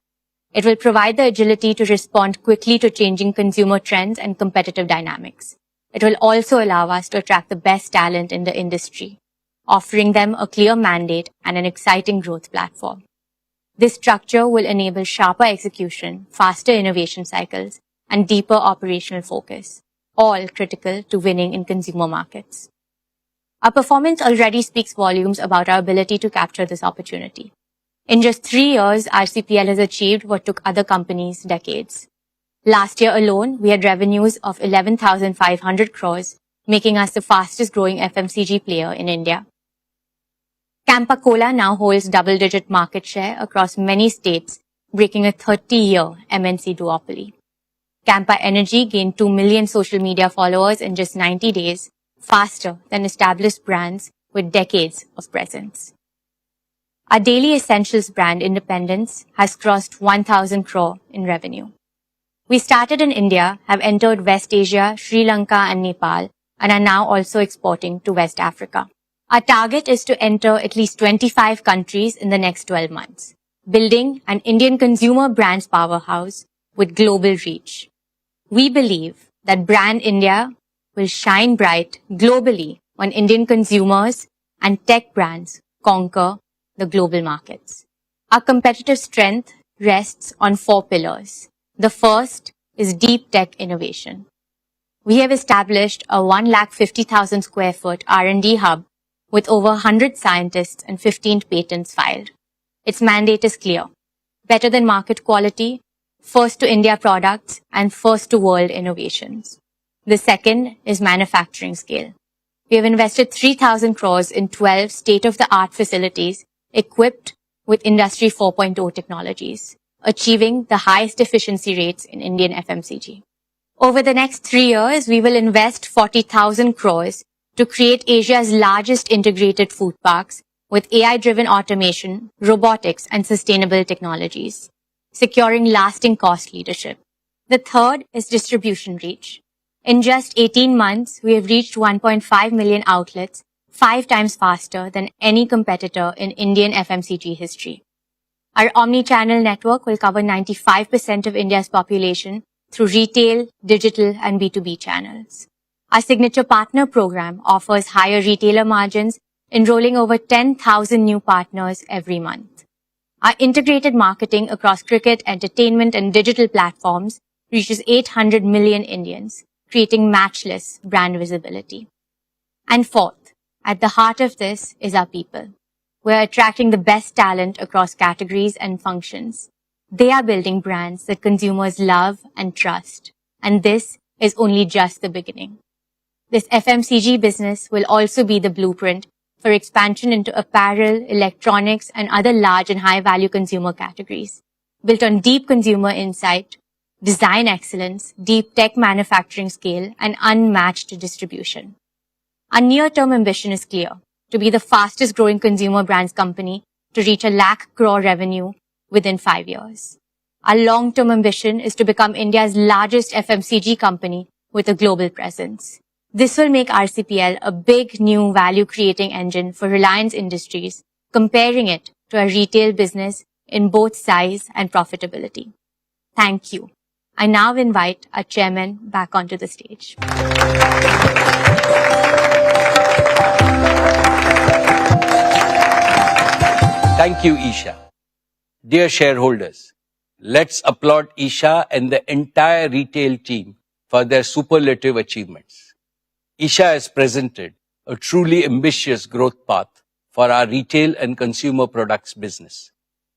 It will provide the agility to respond quickly to changing consumer trends and competitive dynamics. It will also allow us to attract the best talent in the industry, offering them a clear mandate and an exciting growth platform. This structure will enable sharper execution, faster innovation cycles, and deeper operational focus, all critical to winning in consumer markets. Our performance already speaks volumes about our ability to capture this opportunity. In just 3 years, RCPL has achieved what took other companies decades. Last year alone, we had revenues of 11,500 crores, making us the fastest growing FMCG player in India. Campa Cola now holds double-digit market share across many states, breaking a 30-year MNC duopoly. Campa Energy gained 2 million social media followers in just 90 days, faster than established brands with decades of presence. Our daily essentials brand Independence has crossed 1,000 crore in revenue. We started in India, have entered West Asia, Sri Lanka and Nepal, and are now also exporting to West Africa. Our target is to enter at least 25 countries in the next 12 months, building an Indian consumer brands powerhouse with global reach. We believe that brand India will shine bright globally when Indian consumers and tech brands conquer the global markets. Our competitive strength rests on 4 pillars. The first is deep tech innovation. We have established a 150,000 square foot R&D hub with over 100 scientists and 15 patents filed. Its mandate is clear: better than market quality, first to India products, and first to world innovations. The second is manufacturing scale. We have invested 3,000 crores in 12 state-of-the-art facilities equipped with Industry 4.0 technologies, achieving the highest efficiency rates in Indian FMCG. Over the next 3 years, we will invest 40,000 crores to create Asia's largest integrated food parks with AI-driven automation, robotics, and sustainable technologies, securing lasting cost leadership. The third is distribution reach. In just 18 months, we have reached 1.5 million outlets, 5 times faster than any competitor in Indian FMCG history. Our omni-channel network will cover 95% of India's population through retail, digital, and B2B channels. Our signature partner program offers higher retailer margins, enrolling over 10,000 new partners every month. Our integrated marketing across cricket, entertainment, and digital platforms reaches 800 million Indians, creating matchless brand visibility. And fourth, at the heart of this is our people. We're attracting the best talent across categories and functions. They are building brands that consumers love and trust. And this is only just the beginning. This FMCG business will also be the blueprint for expansion into apparel, electronics, and other large and high-value consumer categories, built on deep consumer insight, design excellence, deep tech manufacturing scale, and unmatched distribution. Our near-term ambition is clear: to be the fastest-growing consumer brands company to reach 1 lakh crore revenue within 5 years. Our long-term ambition is to become India's largest FMCG company with a global presence. This will make RCPL a big new value-creating engine for Reliance Industries, comparing it to a retail business in both size and profitability. Thank you. I now invite our chairman back onto the stage. Thank you, Isha. Dear shareholders, let's applaud Isha and the entire retail team for their superlative achievements. Isha has presented a truly ambitious growth path for our retail and consumer products business.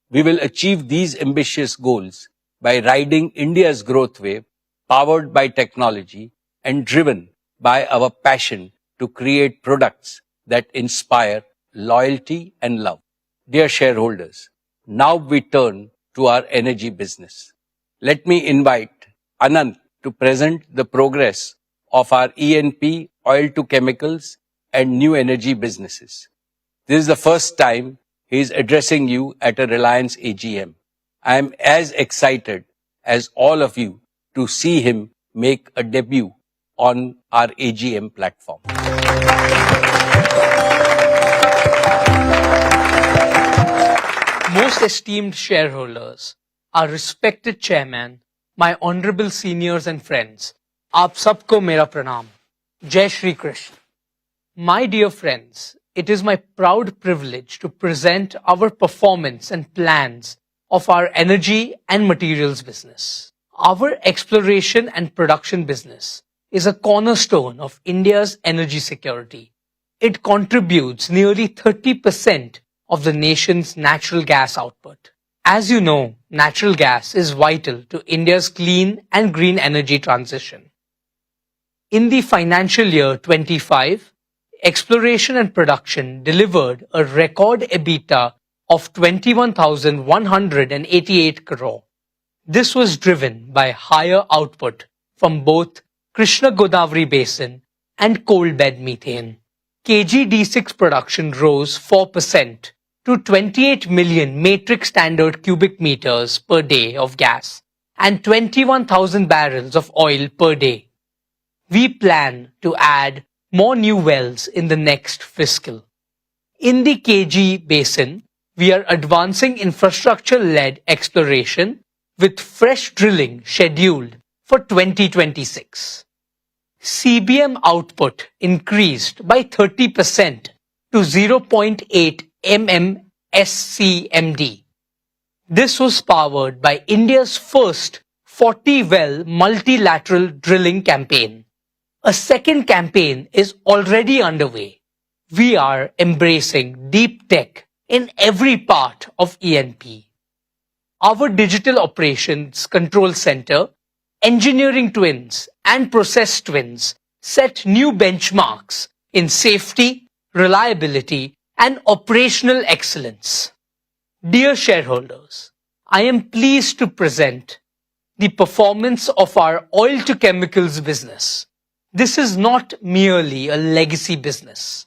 We will achieve these ambitious goals by riding India's growth wave, powered by technology and driven by our passion to create products that inspire loyalty and love. Dear shareholders, now we turn to our energy business. Let me invite Anand to present the progress of our E&P, oil to chemicals, and new energy businesses. This is the first time he is addressing you at a Reliance AGM. I am as excited as all of you to see him make a debut on our AGM platform. Most esteemed shareholders, our respected chairman, my honorable seniors and friends, aap sabko mera pranam. Jai Shri Krishna. My dear friends, it is my proud privilege to present our performance and plans of our energy and materials business. Our exploration and production business is a cornerstone of India's energy security. It contributes nearly 30% of the nation's natural gas output. As you know, natural gas is vital to India's clean and green energy transition. In the financial year 25, exploration and production delivered a record EBITDA of 21,188 crore. This was driven by higher output from both Krishna Godavari Basin and coal bed methane. KG-D6 production rose 4% to 28 million metric standard cubic meters per day of gas and 21,000 barrels of oil per day. We plan to add more new wells in the next fiscal. In the KG Basin, we are advancing infrastructure-led exploration with fresh drilling scheduled for 2026. CBM output increased by 30% to 0.8 MMSCMD. This was powered by India's first 40-well multilateral drilling campaign. A second campaign is already underway. We are embracing deep tech in every part of E&P. Our digital operations control center, engineering twins, and process twins set new benchmarks in safety, reliability, and operational excellence. Dear shareholders, I am pleased to present the performance of our oil to chemicals business. This is not merely a legacy business.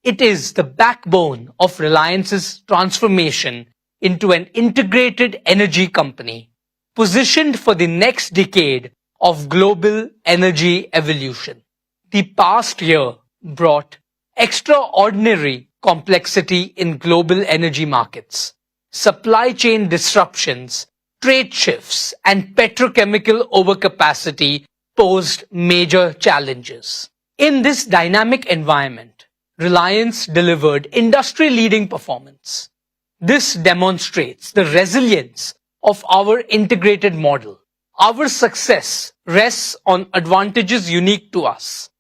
It is the backbone of Reliance's transformation into an integrated energy company, positioned for the next decade of global energy evolution. The past year brought extraordinary complexity in global energy markets. Supply chain disruptions, trade shifts, and petrochemical overcapacity posed major challenges. In this dynamic environment, Reliance delivered industry-leading performance. This demonstrates the resilience of our integrated model. Our success rests on advantages unique to us: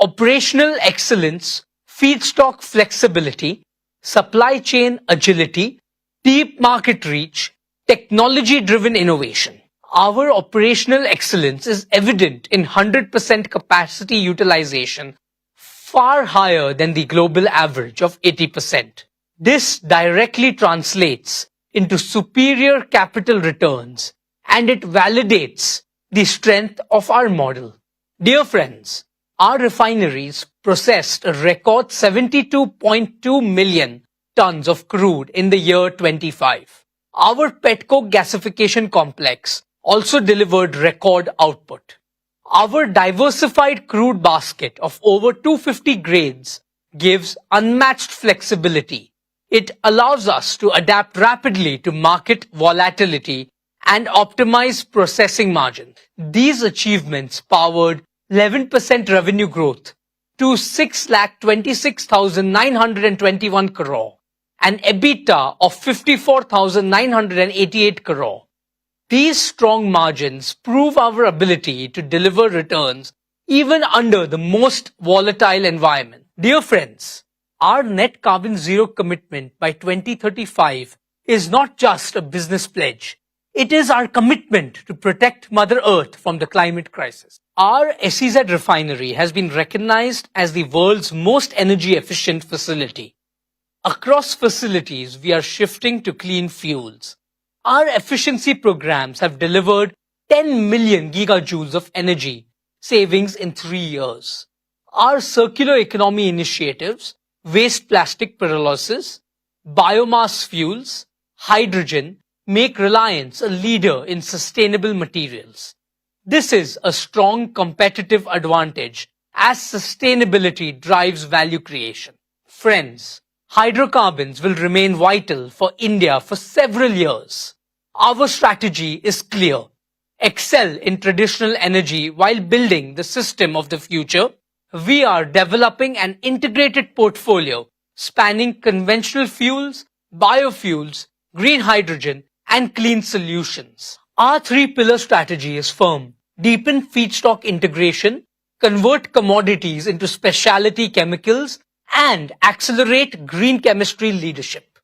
operational excellence, feedstock flexibility, supply chain agility, deep market reach, technology-driven innovation. Our operational excellence is evident in 100% capacity utilization, far higher than the global average of 80%. This directly translates into superior capital returns, and it validates the strength of our model. Dear friends, our refineries processed a record 72.2 million tons of crude in the year 25. Our petcoke gasification complex also delivered record output. Our diversified crude basket of over 250 grades gives unmatched flexibility. It allows us to adapt rapidly to market volatility and optimize processing margins. These achievements powered 11% revenue growth to 6,26,921 crore and EBITDA of 54,988 crore. These strong margins prove our ability to deliver returns even under the most volatile environment. Dear friends, our net carbon zero commitment by 2035 is not just a business pledge. It is our commitment to protect Mother Earth from the climate crisis. Our SEZ refinery has been recognized as the world's most energy efficient facility. Across facilities, we are shifting to clean fuels. Our efficiency programs have delivered 10 million gigajoules of energy savings in 3 years. Our circular economy initiatives, waste plastic pyrolysis, biomass fuels, hydrogen, make Reliance a leader in sustainable materials. This is a strong competitive advantage as sustainability drives value creation. Friends, hydrocarbons will remain vital for India for several years. Our strategy is clear. Excel in traditional energy while building the system of the future. We are developing an integrated portfolio spanning conventional fuels, biofuels, green hydrogen, and clean solutions. Our three-pillar strategy is firm. Deepen feedstock integration, convert commodities into specialty chemicals, and accelerate green chemistry leadership.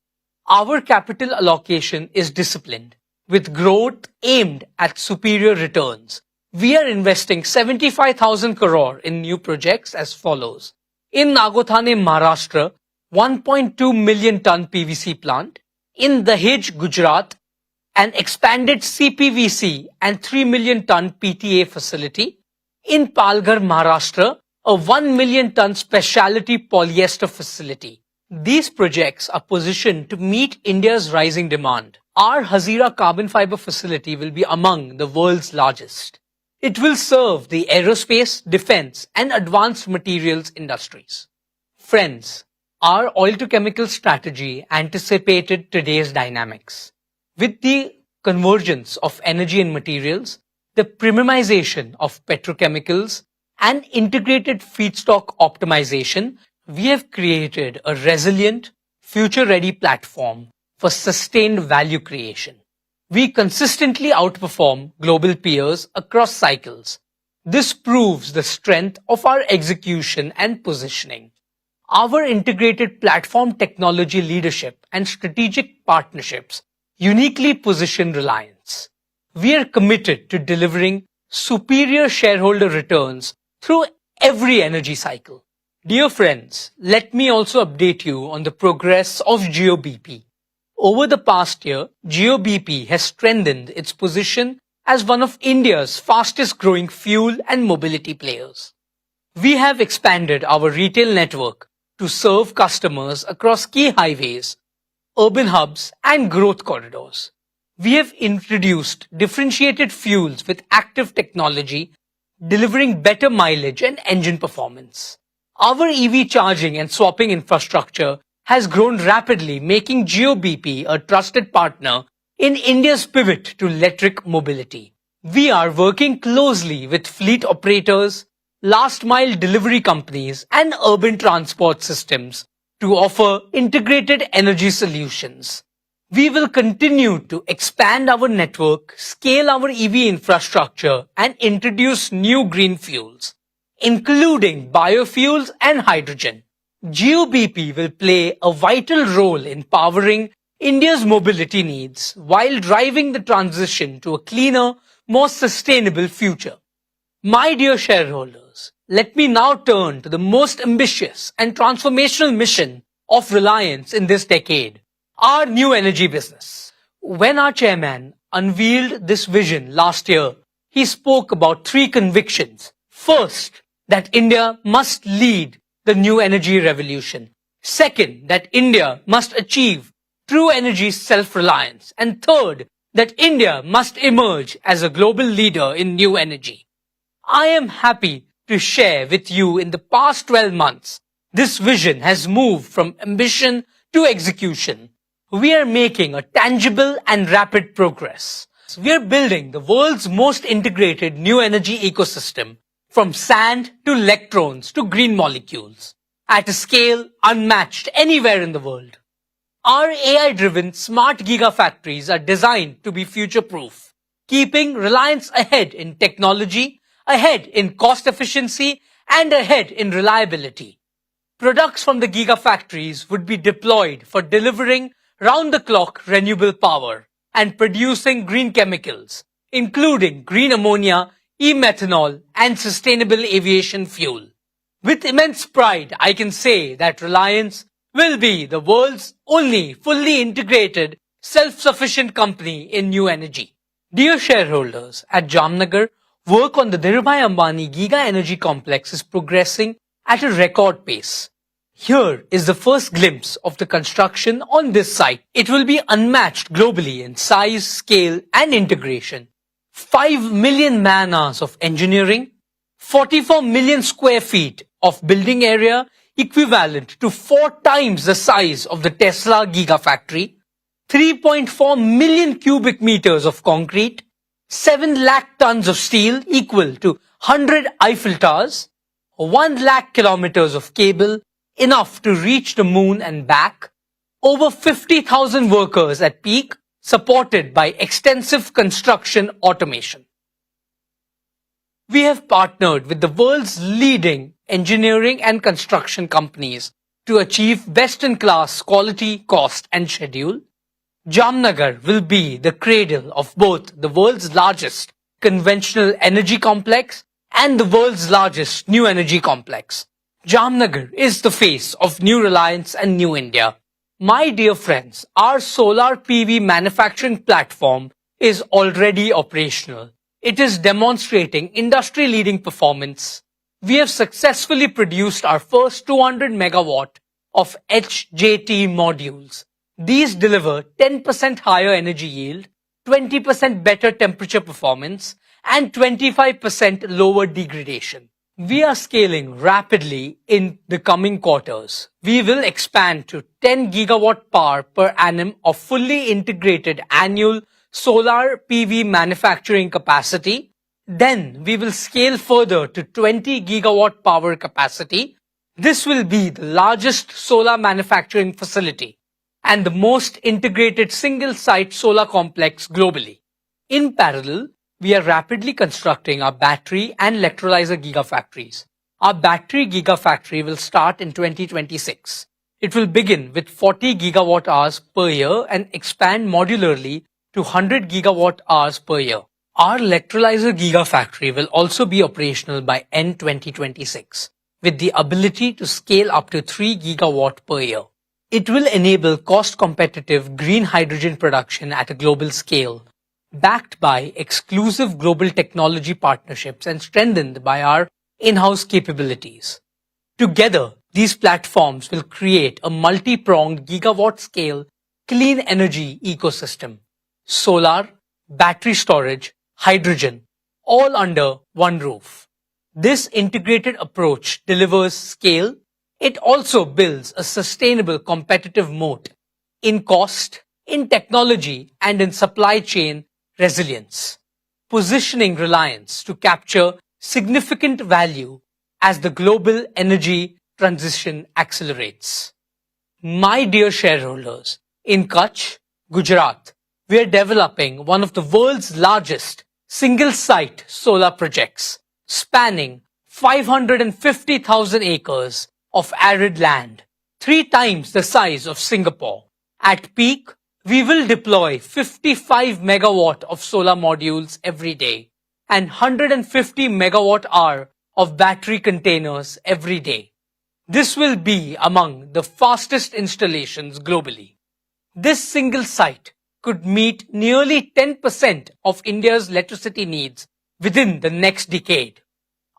Our capital allocation is disciplined, with growth aimed at superior returns. We are investing 75,000 crore in new projects as follows. In Nagothane, Maharashtra, 1.2 million ton PVC plant. In Dahej, Gujarat, an expanded CPVC and 3 million ton PTA facility. In Palghar, Maharashtra, a 1 million ton specialty polyester facility. These projects are positioned to meet India's rising demand. Our Hazira carbon fiber facility will be among the world's largest. It will serve the aerospace, defense, and advanced materials industries. Friends, our oil to chemical strategy anticipated today's dynamics. With the convergence of energy and materials, the premiumization of petrochemicals, and integrated feedstock optimization, we have created a resilient, future-ready platform for sustained value creation. We consistently outperform global peers across cycles. This proves the strength of our execution and positioning. Our integrated platform technology leadership and strategic partnerships uniquely position Reliance. We are committed to delivering superior shareholder returns through every energy cycle. Dear friends, let me also update you on the progress of GeoBP. Over the past year, Jio BP has strengthened its position as one of India's fastest growing fuel and mobility players. We have expanded our retail network to serve customers across key highways, urban hubs and growth corridors. We have introduced differentiated fuels with active technology, delivering better mileage and engine performance. Our EV charging and swapping infrastructure has grown rapidly, making Jio BP a trusted partner in India's pivot to electric mobility. We are working closely with fleet operators, last-mile delivery companies and urban transport systems to offer integrated energy solutions. We will continue to expand our network, scale our EV infrastructure and introduce new green fuels, including biofuels and hydrogen. Jio BP will play a vital role in powering India's mobility needs while driving the transition to a cleaner, more sustainable future. My dear shareholders, let me now turn to the most ambitious and transformational mission of Reliance in this decade, our new energy business. When our chairman unveiled this vision last year, he spoke about three convictions. First, that India must lead the new energy revolution. Second, that India must achieve true energy self-reliance. And third, that India must emerge as a global leader in new energy. I am happy to share with you in the past 12 months, this vision has moved from ambition to execution. We are making a tangible and rapid progress. We are building the world's most integrated new energy ecosystem, from sand to electrons to green molecules, at a scale unmatched anywhere in the world. Our AI-driven smart gigafactories are designed to be future-proof, keeping Reliance ahead in technology, ahead in cost efficiency, and ahead in reliability. Products from the gigafactories would be deployed for delivering round-the-clock renewable power and producing green chemicals, including green ammonia, e-methanol, and sustainable aviation fuel. With immense pride, I can say that Reliance will be the world's only fully integrated, self-sufficient company in new energy. Dear shareholders, at Jamnagar, work on the Dhirubhai Ambani Giga Energy Complex is progressing at a record pace. Here is the first glimpse of the construction on this site. It will be unmatched globally in size, scale, and integration. 5 million man-hours of engineering, 44 million square feet of building area equivalent to 4 times the size of the Tesla Gigafactory, 3.4 million cubic meters of concrete, 7 lakh tons of steel equal to 100 Eiffel Towers, 1 lakh kilometers of cable, enough to reach the moon and back, over 50,000 workers at peak, supported by extensive construction automation. We have partnered with the world's leading engineering and construction companies to achieve best-in-class quality, cost and schedule. Jamnagar will be the cradle of both the world's largest conventional energy complex and the world's largest new energy complex. Jamnagar is the face of New Reliance and New India. My dear friends, our solar PV manufacturing platform is already operational. It is demonstrating industry-leading performance. We have successfully produced our first 200 megawatt of HJT modules. These deliver 10% higher energy yield, 20% better temperature performance, and 25% lower degradation. We are scaling rapidly in the coming quarters. We will expand to 10 gigawatt power per annum of fully integrated annual solar PV manufacturing capacity. Then we will scale further to 20 gigawatt power capacity. This will be the largest solar manufacturing facility and the most integrated single-site solar complex globally. In parallel, we are rapidly constructing our battery and electrolyzer gigafactories. Our battery gigafactory will start in 2026. It will begin with 40 gigawatt hours per year and expand modularly to 100 gigawatt hours per year. Our electrolyzer gigafactory will also be operational by end 2026, with the ability to scale up to 3 gigawatt per year. It will enable cost-competitive green hydrogen production at a global scale, backed by exclusive global technology partnerships and strengthened by our in-house capabilities. Together, these platforms will create a multi-pronged gigawatt-scale clean energy ecosystem. Solar, battery storage, hydrogen, all under one roof. This integrated approach delivers scale. It also builds a sustainable competitive moat in cost, in technology, and in supply chain resilience, positioning Reliance to capture significant value as the global energy transition accelerates. My dear shareholders, in Kutch, Gujarat, we are developing one of the world's largest single-site solar projects, spanning 550,000 acres of arid land, 3 times the size of Singapore. At peak, we will deploy 55 megawatt of solar modules every day and 150 megawatt hour of battery containers every day. This will be among the fastest installations globally. This single site could meet nearly 10% of India's electricity needs within the next decade.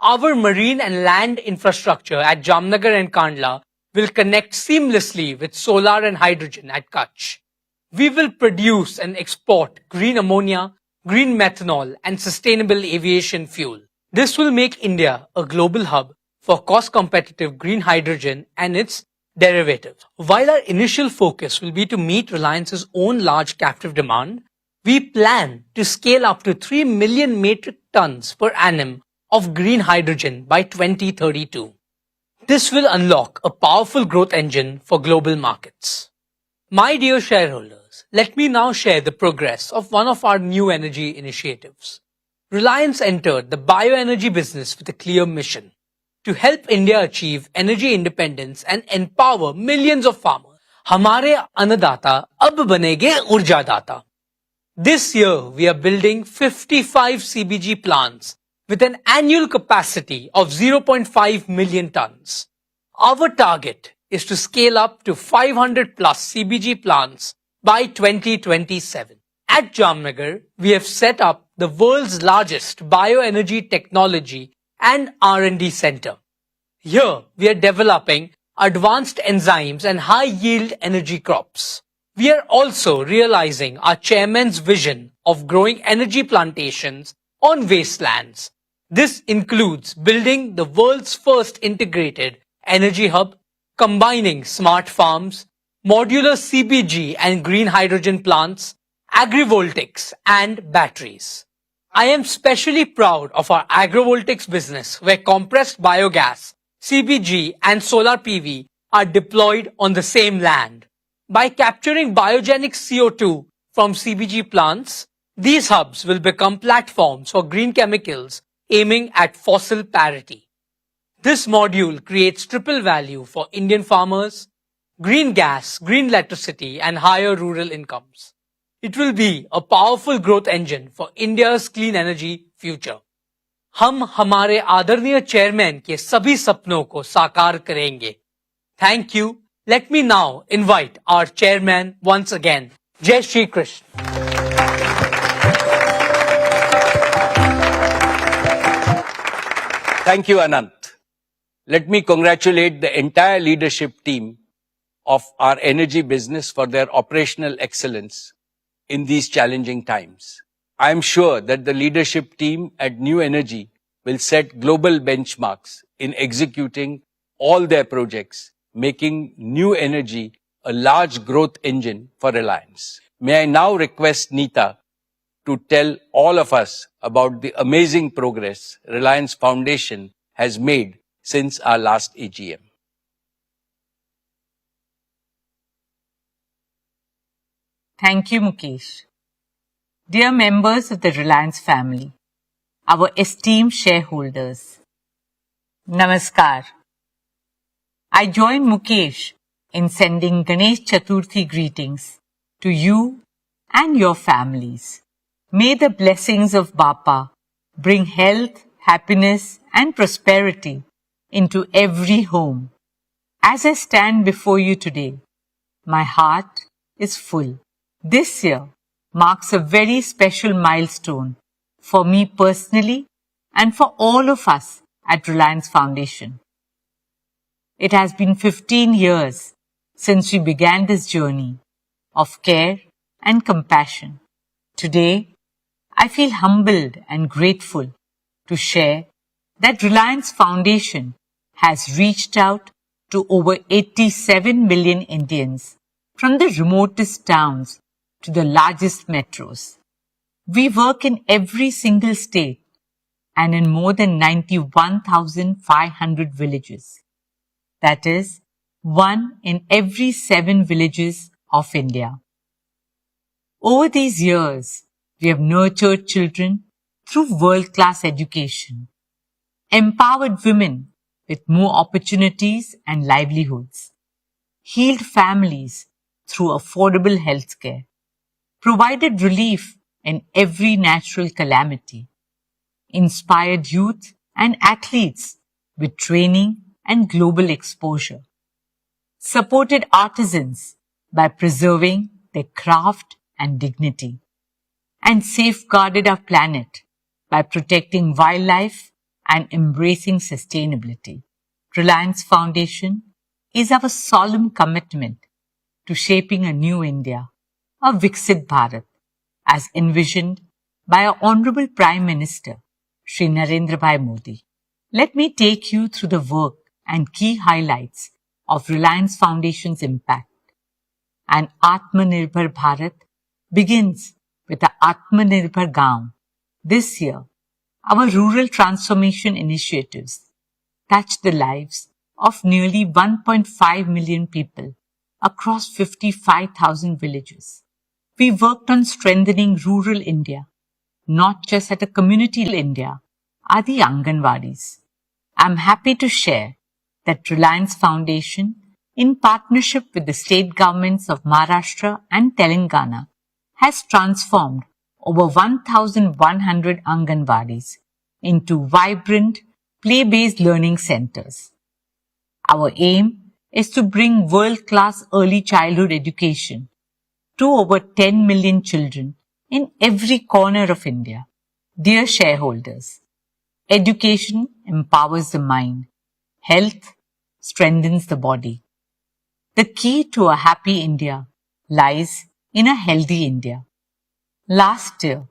Our marine and land infrastructure at Jamnagar and Kandla will connect seamlessly with solar and hydrogen at Kutch. We will produce and export green ammonia, green methanol, and sustainable aviation fuel. This will make India a global hub for cost-competitive green hydrogen and its derivatives. While our initial focus will be to meet Reliance's own large captive demand, we plan to scale up to 3 million metric tons per annum of green hydrogen by 2032. This will unlock a powerful growth engine for global markets. My dear shareholders, let me now share the progress of one of our new energy initiatives. Reliance entered the bioenergy business with a clear mission: to help India achieve energy independence and empower millions of farmers. Hamare annadata ab banege urjadata. This year, we are building 55 CBG plants with an annual capacity of 0.5 million tons. Our target is to scale up to 500 plus CBG plants by 2027. At Jamnagar, we have set up the world's largest bioenergy technology and R&D center. Here, we are developing advanced enzymes and high-yield energy crops. We are also realizing our chairman's vision of growing energy plantations on wastelands. This includes building the world's first integrated energy hub, combining smart farms, modular CBG and green hydrogen plants, agrivoltaics, and batteries. I am specially proud of our agrovoltaics business, where compressed biogas, CBG, and solar PV are deployed on the same land. By capturing biogenic CO2 from CBG plants, these hubs will become platforms for green chemicals aiming at fossil parity. This module creates triple value for Indian farmers: green gas, green electricity, and higher rural incomes. It will be a powerful growth engine for India's clean energy future. हम हमारे आदरणीय chairman के सभी सपनों को साकार करेंगे. Thank you. Let me now invite our chairman once again. Jai Shri Krishna. Thank you, Anant. Let me congratulate the entire leadership team of our energy business for their operational excellence in these challenging times. I am sure that the leadership team at New Energy will set global benchmarks in executing all their projects, making New Energy a large growth engine for Reliance. May I now request Neeta to tell all of us about the amazing progress Reliance Foundation has made since our last AGM. Thank you, Mukesh. Dear members of the Reliance family, our esteemed shareholders, Namaskar. I join Mukesh in sending Ganesh Chaturthi greetings to you and your families. May the blessings of Bapa bring health, happiness, and prosperity into every home. As I stand before you today, my heart is full. This year marks a very special milestone for me personally and for all of us at Reliance Foundation. It has been 15 years since we began this journey of care and compassion. Today, I feel humbled and grateful to share that Reliance Foundation has reached out to over 87 million Indians from the remotest towns to the largest metros. We work in every single state and in more than 91,500 villages. That is, 1 in every 7 villages of India. Over these years, we have nurtured children through world-class education, empowered women with more opportunities and livelihoods, healed families through affordable healthcare, provided relief in every natural calamity, inspired youth and athletes with training and global exposure, supported artisans by preserving their craft and dignity, and safeguarded our planet by protecting wildlife and embracing sustainability. Reliance Foundation is our solemn commitment to shaping a new India, a Viksit Bharat, as envisioned by our Honorable Prime Minister, Shri Narendra Bhai Modi. Let me take you through the work and key highlights of Reliance Foundation's impact. And Atmanirbhar Bharat begins with the Atmanirbhar Gaon. This year, our rural transformation initiatives touch the lives of nearly 1.5 million people across 55,000 villages. We worked on strengthening rural India, not just at a community level. India are the Anganwadis. I'm happy to share that Reliance Foundation, in partnership with the state governments of Maharashtra and Telangana, has transformed over 1,100 Anganwadis into vibrant, play-based learning centers. Our aim is to bring world-class early childhood education to over 10 million children in every corner of India. Dear shareholders, education empowers the mind. Health strengthens the body. The key to a happy India lies in a healthy India. Last year,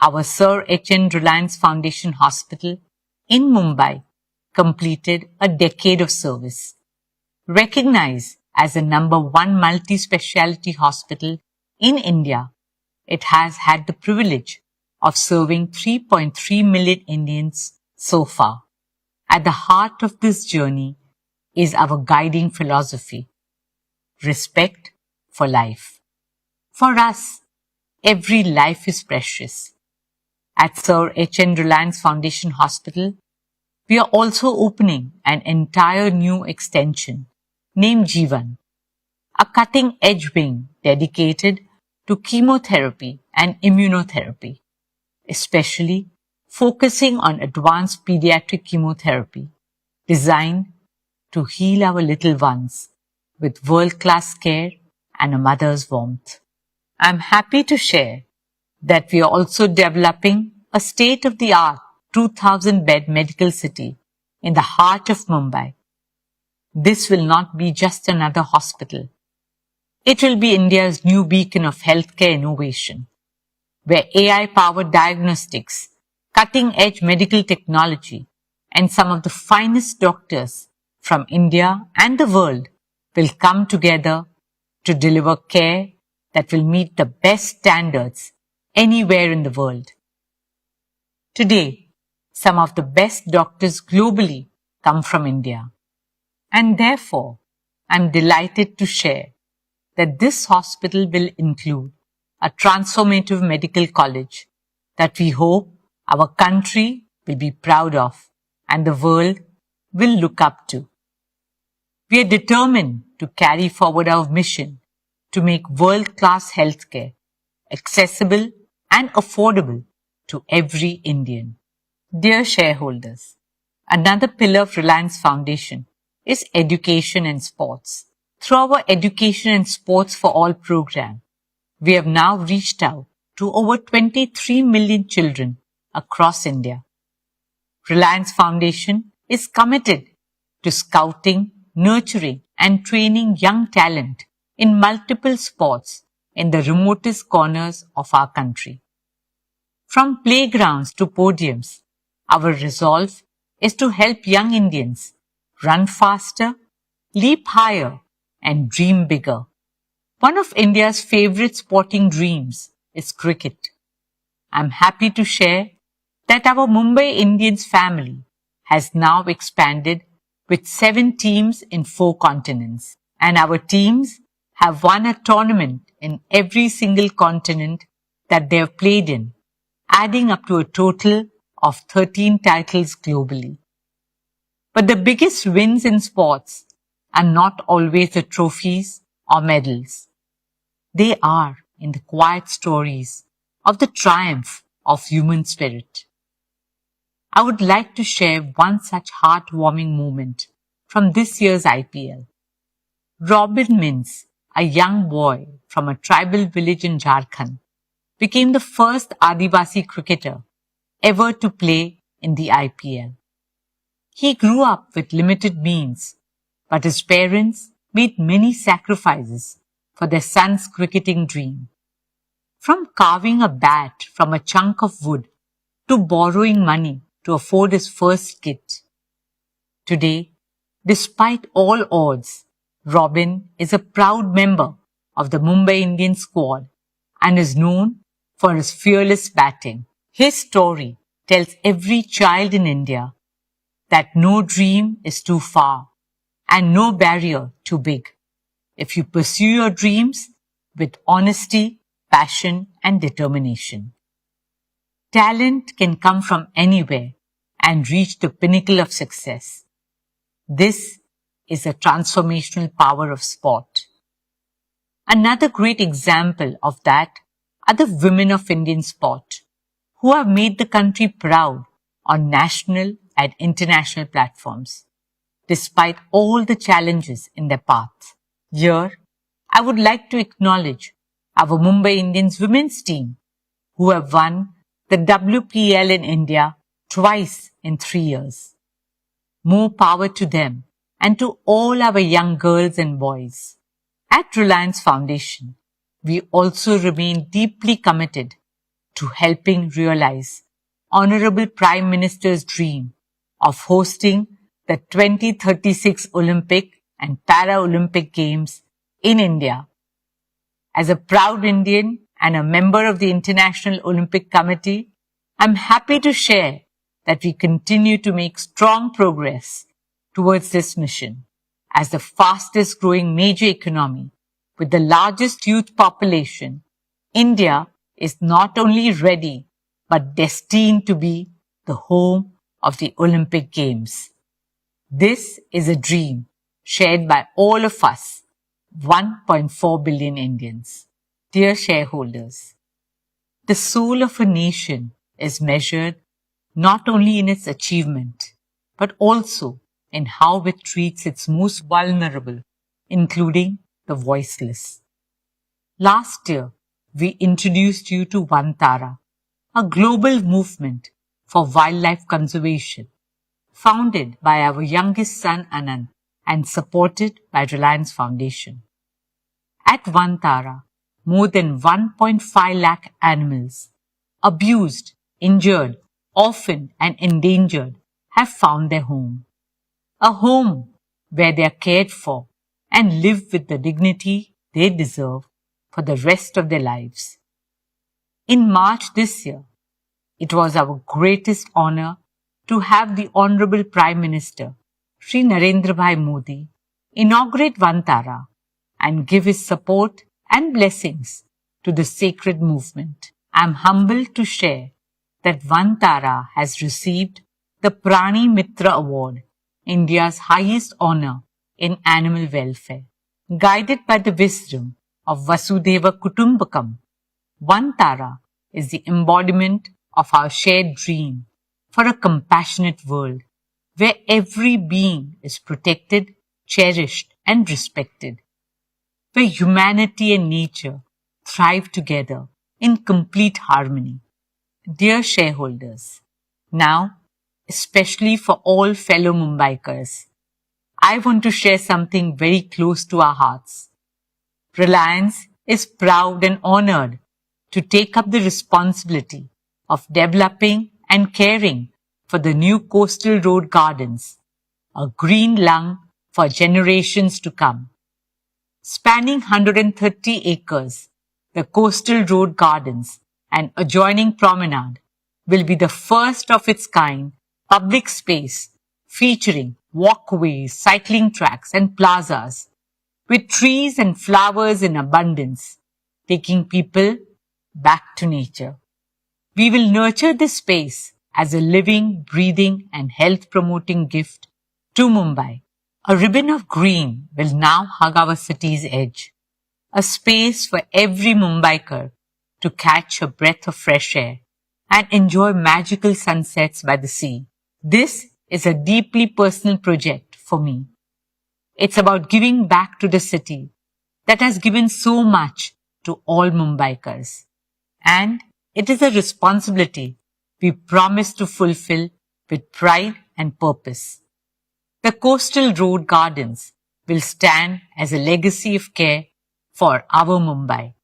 our Sir H.N. Reliance Foundation Hospital in Mumbai completed a decade of service. Recognized as the #1 multi-speciality hospital in India, it has had the privilege of serving 3.3 million Indians so far. At the heart of this journey is our guiding philosophy: respect for life. For us, every life is precious. At Sir H.N. Reliance Foundation Hospital, we are also opening an entire new extension named Jeevan, a cutting-edge wing dedicated to chemotherapy and immunotherapy, especially focusing on advanced pediatric chemotherapy designed to heal our little ones with world-class care and a mother's warmth. I'm happy to share that we are also developing a state-of-the-art 2,000-bed medical city in the heart of Mumbai. This will not be just another hospital. It will be India's new beacon of healthcare innovation, where AI-powered diagnostics, cutting-edge medical technology, and some of the finest doctors from India and the world will come together to deliver care that will meet the best standards anywhere in the world. Today, some of the best doctors globally come from India. And therefore, I'm delighted to share that this hospital will include a transformative medical college that we hope our country will be proud of and the world will look up to. We are determined to carry forward our mission to make world-class healthcare accessible and affordable to every Indian. Dear shareholders, another pillar of Reliance Foundation is education and sports. Through our Education and Sports for All program, we have now reached out to over 23 million children across India. Reliance Foundation is committed to scouting, nurturing, and training young talent in multiple sports in the remotest corners of our country. From playgrounds to podiums, our resolve is to help young Indians run faster, leap higher, and dream bigger. One of India's favorite sporting dreams is cricket. I'm happy to share that our Mumbai Indians family has now expanded with 7 teams in 4 continents, and our teams have won a tournament in every single continent that they have played in, adding up to a total of 13 titles globally. But the biggest wins in sports are not always the trophies or medals. They are in the quiet stories of the triumph of human spirit. I would like to share one such heartwarming moment from this year's IPL. Robin Mins, a young boy from a tribal village in Jharkhand, became the first Adivasi cricketer ever to play in the IPL. He grew up with limited means, but his parents made many sacrifices for their son's cricketing dream. From carving a bat from a chunk of wood to borrowing money to afford his first kit. Today, despite all odds, Robin is a proud member of the Mumbai Indians squad and is known for his fearless batting. His story tells every child in India that no dream is too far and no barrier too big if you pursue your dreams with honesty, passion, and determination. Talent can come from anywhere and reach the pinnacle of success. This is the transformational power of sport. Another great example of that are the women of Indian sport who have made the country proud on national and international platforms, despite all the challenges in their path. Here, I would like to acknowledge our Mumbai Indians women's team who have won the WPL in India twice in 3 years. More power to them and to all our young girls and boys. At Reliance Foundation, we also remain deeply committed to helping realize Honorable Prime Minister's dream of hosting the 2036 Olympic and Paralympic Games in India. As a proud Indian and a member of the International Olympic Committee, I'm happy to share that we continue to make strong progress towards this mission. As the fastest growing major economy with the largest youth population, India is not only ready but destined to be the home of the Olympic Games. This is a dream shared by all of us, 1.4 billion Indians. Dear shareholders, the soul of a nation is measured not only in its achievement, but also in how it treats its most vulnerable, including the voiceless. Last year, we introduced you to Vantara, a global movement for wildlife conservation, founded by our youngest son Anand and supported by Reliance Foundation. At Vantara, more than 1.5 lakh animals, abused, injured, orphaned and endangered, have found their home. A home where they are cared for and live with the dignity they deserve for the rest of their lives. In March this year, it was our greatest honor to have the Honorable Prime Minister, Shri Narendra Bhai Modi, inaugurate Vantara and give his support and blessings to the sacred movement. I am humbled to share that Vantara has received the Prani Mitra Award, India's highest honor in animal welfare. Guided by the wisdom of Vasudhaiva Kutumbakam, Vantara is the embodiment of our shared dream for a compassionate world where every being is protected, cherished, and respected. where humanity and nature thrive together in complete harmony. Dear shareholders, now, especially for all fellow Mumbaikars, I want to share something very close to our hearts. Reliance is proud and honored to take up the responsibility of developing and caring for the new coastal road gardens, a green lung for generations to come. Spanning 130 acres, the coastal road gardens and adjoining promenade will be the first of its kind public space featuring walkways, cycling tracks and plazas with trees and flowers in abundance, taking people back to nature. We will nurture this space as a living, breathing and health-promoting gift to Mumbai. A ribbon of green will now hug our city's edge, a space for every Mumbaikar to catch a breath of fresh air and enjoy magical sunsets by the sea. This is a deeply personal project for me. It's about giving back to the city that has given so much to all Mumbaikars. And it is a responsibility we promise to fulfill with pride and purpose. The coastal road gardens will stand as a legacy of care for our Mumbai,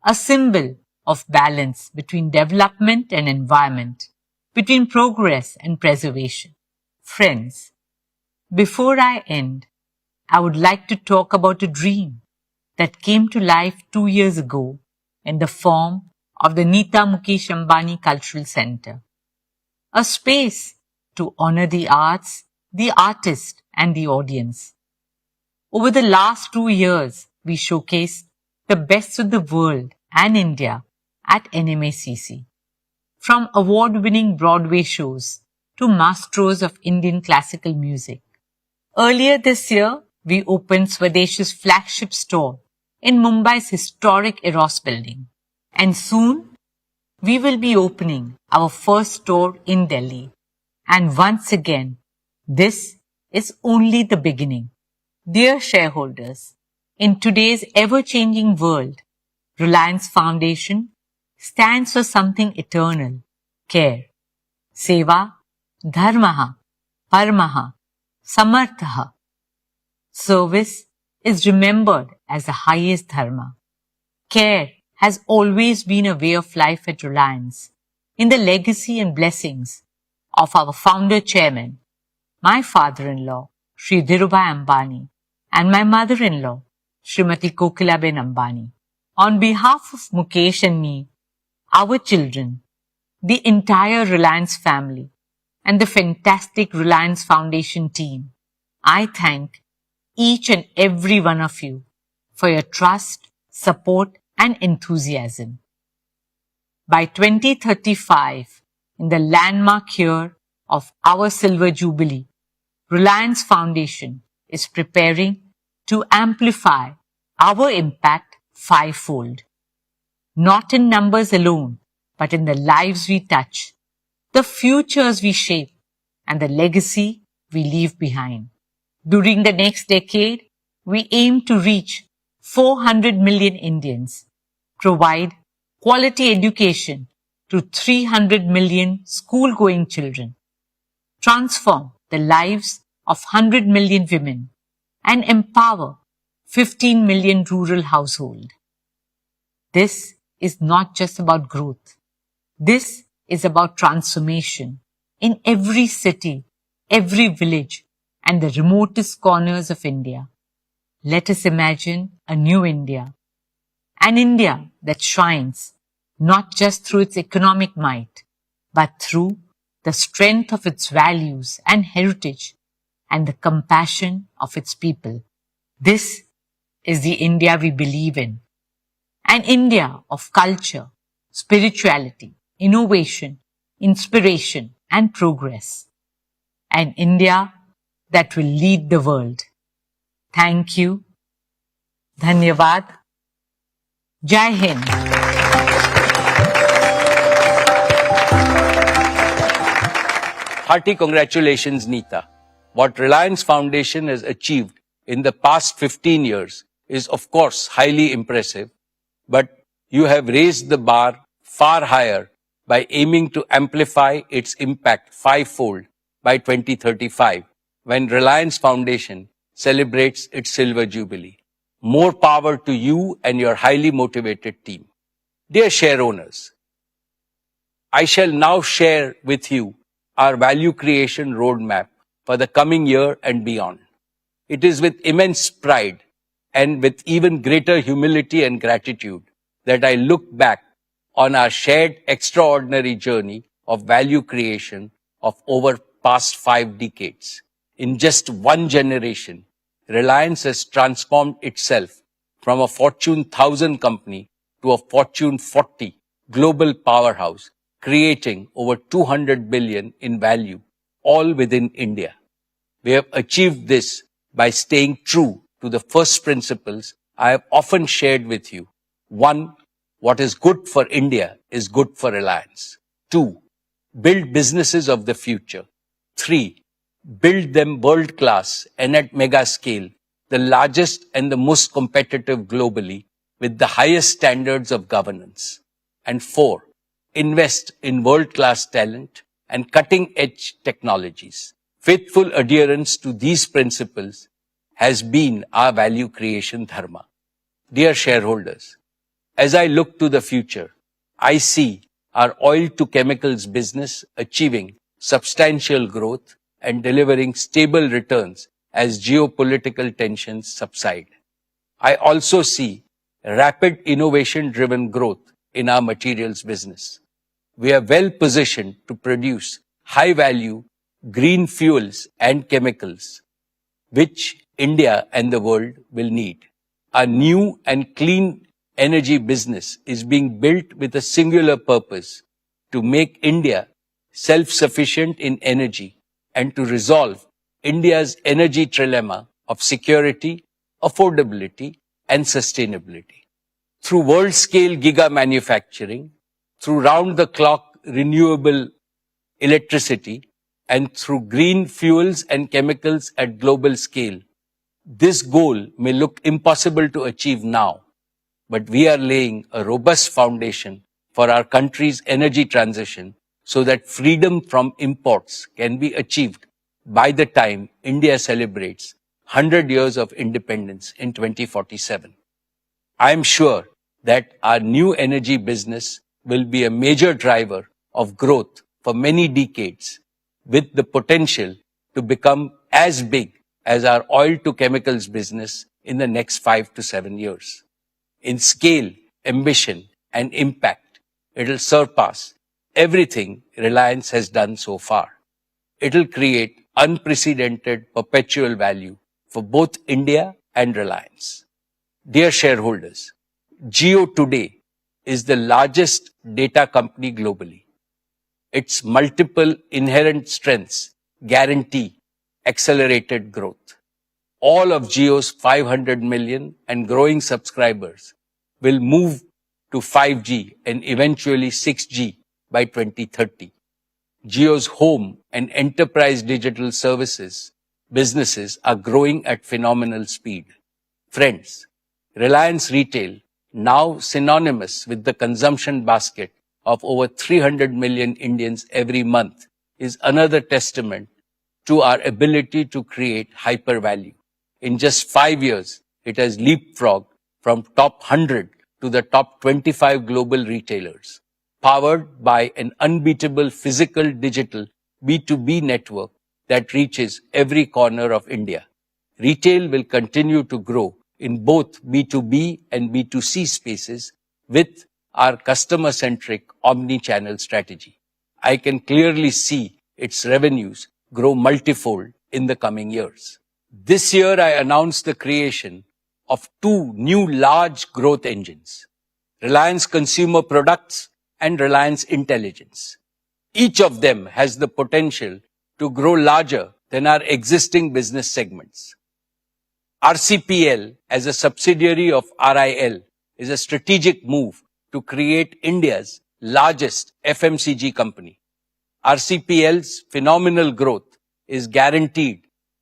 a symbol of balance between development and environment, between progress and preservation. Friends, before I end, I would like to talk about a dream that came to life 2 years ago in the form of the Neeta Mukesh Ambani Cultural Center, a space to honor the arts, the artist and the audience. Over the last 2 years, we showcased the best of the world and India at NMACC. From award-winning Broadway shows to masters of Indian classical music. Earlier this year, we opened Swadesh's flagship store in Mumbai's historic Eros building. And soon, we will be opening our first store in Delhi. And once again, this is only the beginning. Dear shareholders, in today's ever-changing world, Reliance Foundation stands for something eternal, care. Seva, dharmaha, paramaha, samarthaha. Service is remembered as the highest dharma. Care has always been a way of life at Reliance, in the legacy and blessings of our founder chairman, my father-in-law, Shri Dhirubhai Ambani, and my mother-in-law, Srimati Kokilaben Ambani. On behalf of Mukesh and me, our children, the entire Reliance family, and the fantastic Reliance Foundation team, I thank each and every one of you for your trust, support, and enthusiasm. By 2035, in the landmark year of our Silver Jubilee, Reliance Foundation is preparing to amplify our impact fivefold. Not in numbers alone, but in the lives we touch, the futures we shape, and the legacy we leave behind. During the next decade, we aim to reach 400 million Indians, provide quality education to 300 million school-going children, transform the lives of 100 million women, and empower 15 million rural households. This is not just about growth. This is about transformation in every city, every village, and the remotest corners of India. Let us imagine a new India, an India that shines not just through its economic might, but through the strength of its values and heritage and the compassion of its people. This is the India we believe in, an India of culture, spirituality, innovation, inspiration, and progress. An India that will lead the world. Thank you. Dhanyavad. Jai Hind. Hearty congratulations, Neeta. What Reliance Foundation has achieved in the past 15 years is of course highly impressive, but you have raised the bar far higher by aiming to amplify its impact fivefold by 2035, when Reliance Foundation celebrates its silver jubilee. More power to you and your highly motivated team. Dear share owners, I shall now share with you our value creation roadmap for the coming year and beyond. It is with immense pride and with even greater humility and gratitude that I look back on our shared extraordinary journey of value creation of over past 5 decades. In just one generation, Reliance has transformed itself from a Fortune 1000 company to a Fortune 40 global powerhouse, creating over 200 billion in value, all within India. We have achieved this by staying true to the first principles I have often shared with you. 1. What is good for India is good for Reliance. 2. Build businesses of the future. 3. Build them world-class and at mega scale, the largest and the most competitive globally, with the highest standards of governance. And 4. Invest in world-class talent and cutting-edge technologies. Faithful adherence to these principles has been our value creation dharma. Dear shareholders, as I look to the future, I see our oil to chemicals business achieving substantial growth and delivering stable returns as geopolitical tensions subside. I also see rapid innovation-driven growth in our materials business. We are well positioned to produce high-value green fuels and chemicals, which India and the world will need. A new and clean energy business is being built with a singular purpose: to make India self-sufficient in energy and to resolve India's energy trilemma of security, affordability, and sustainability. Through world-scale giga manufacturing, through round-the-clock renewable electricity, and through green fuels and chemicals at global scale, this goal may look impossible to achieve now, but we are laying a robust foundation for our country's energy transition so that freedom from imports can be achieved by the time India celebrates 100 years of independence in 2047. I am sure that our new energy business will be a major driver of growth for many decades, with the potential to become as big as our oil to chemicals business in the next 5 to 7 years. In scale, ambition, and impact, it'll surpass everything Reliance has done so far. It'll create unprecedented perpetual value for both India and Reliance. Dear shareholders, Jio today is the largest data company globally. Its multiple inherent strengths guarantee accelerated growth. All of Jio's 500 million and growing subscribers will move to 5G and eventually 6G by 2030. Jio's home and enterprise digital services businesses are growing at phenomenal speed. Friends, Reliance Retail, now synonymous with the consumption basket of over 300 million Indians every month, is another testament to our ability to create hyper value. In just 5 years, it has leapfrogged from top 100 to the top 25 global retailers, powered by an unbeatable physical digital B2B network that reaches every corner of India. Retail will continue to grow in both B2B and B2C spaces with our customer-centric omni-channel strategy. I can clearly see its revenues grow multifold in the coming years. This year, I announced the creation of 2 new large growth engines, Reliance Consumer Products and Reliance Intelligence. Each of them has the potential to grow larger than our existing business segments. RCPL, as a subsidiary of RIL, is a strategic move to create India's largest FMCG company. RCPL's phenomenal growth is guaranteed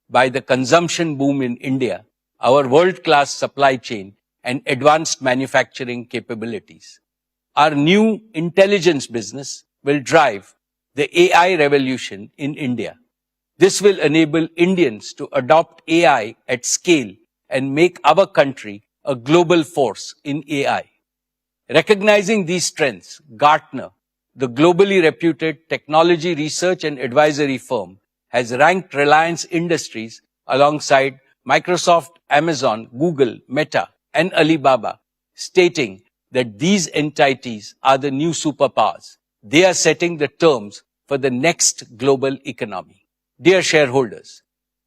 by the consumption boom in India our world-class supply chain, and advanced manufacturing capabilities. Our new intelligence business will drive the AI revolution in India. This will enable Indians to adopt AI at scale and make our country a global force in AI. Recognizing these strengths, Gartner, the globally reputed technology research and advisory firm, has ranked Reliance Industries alongside Microsoft, Amazon, Google, Meta, and Alibaba, stating that these entities are the new superpowers. They are setting the terms for the next global economy. Dear shareholders,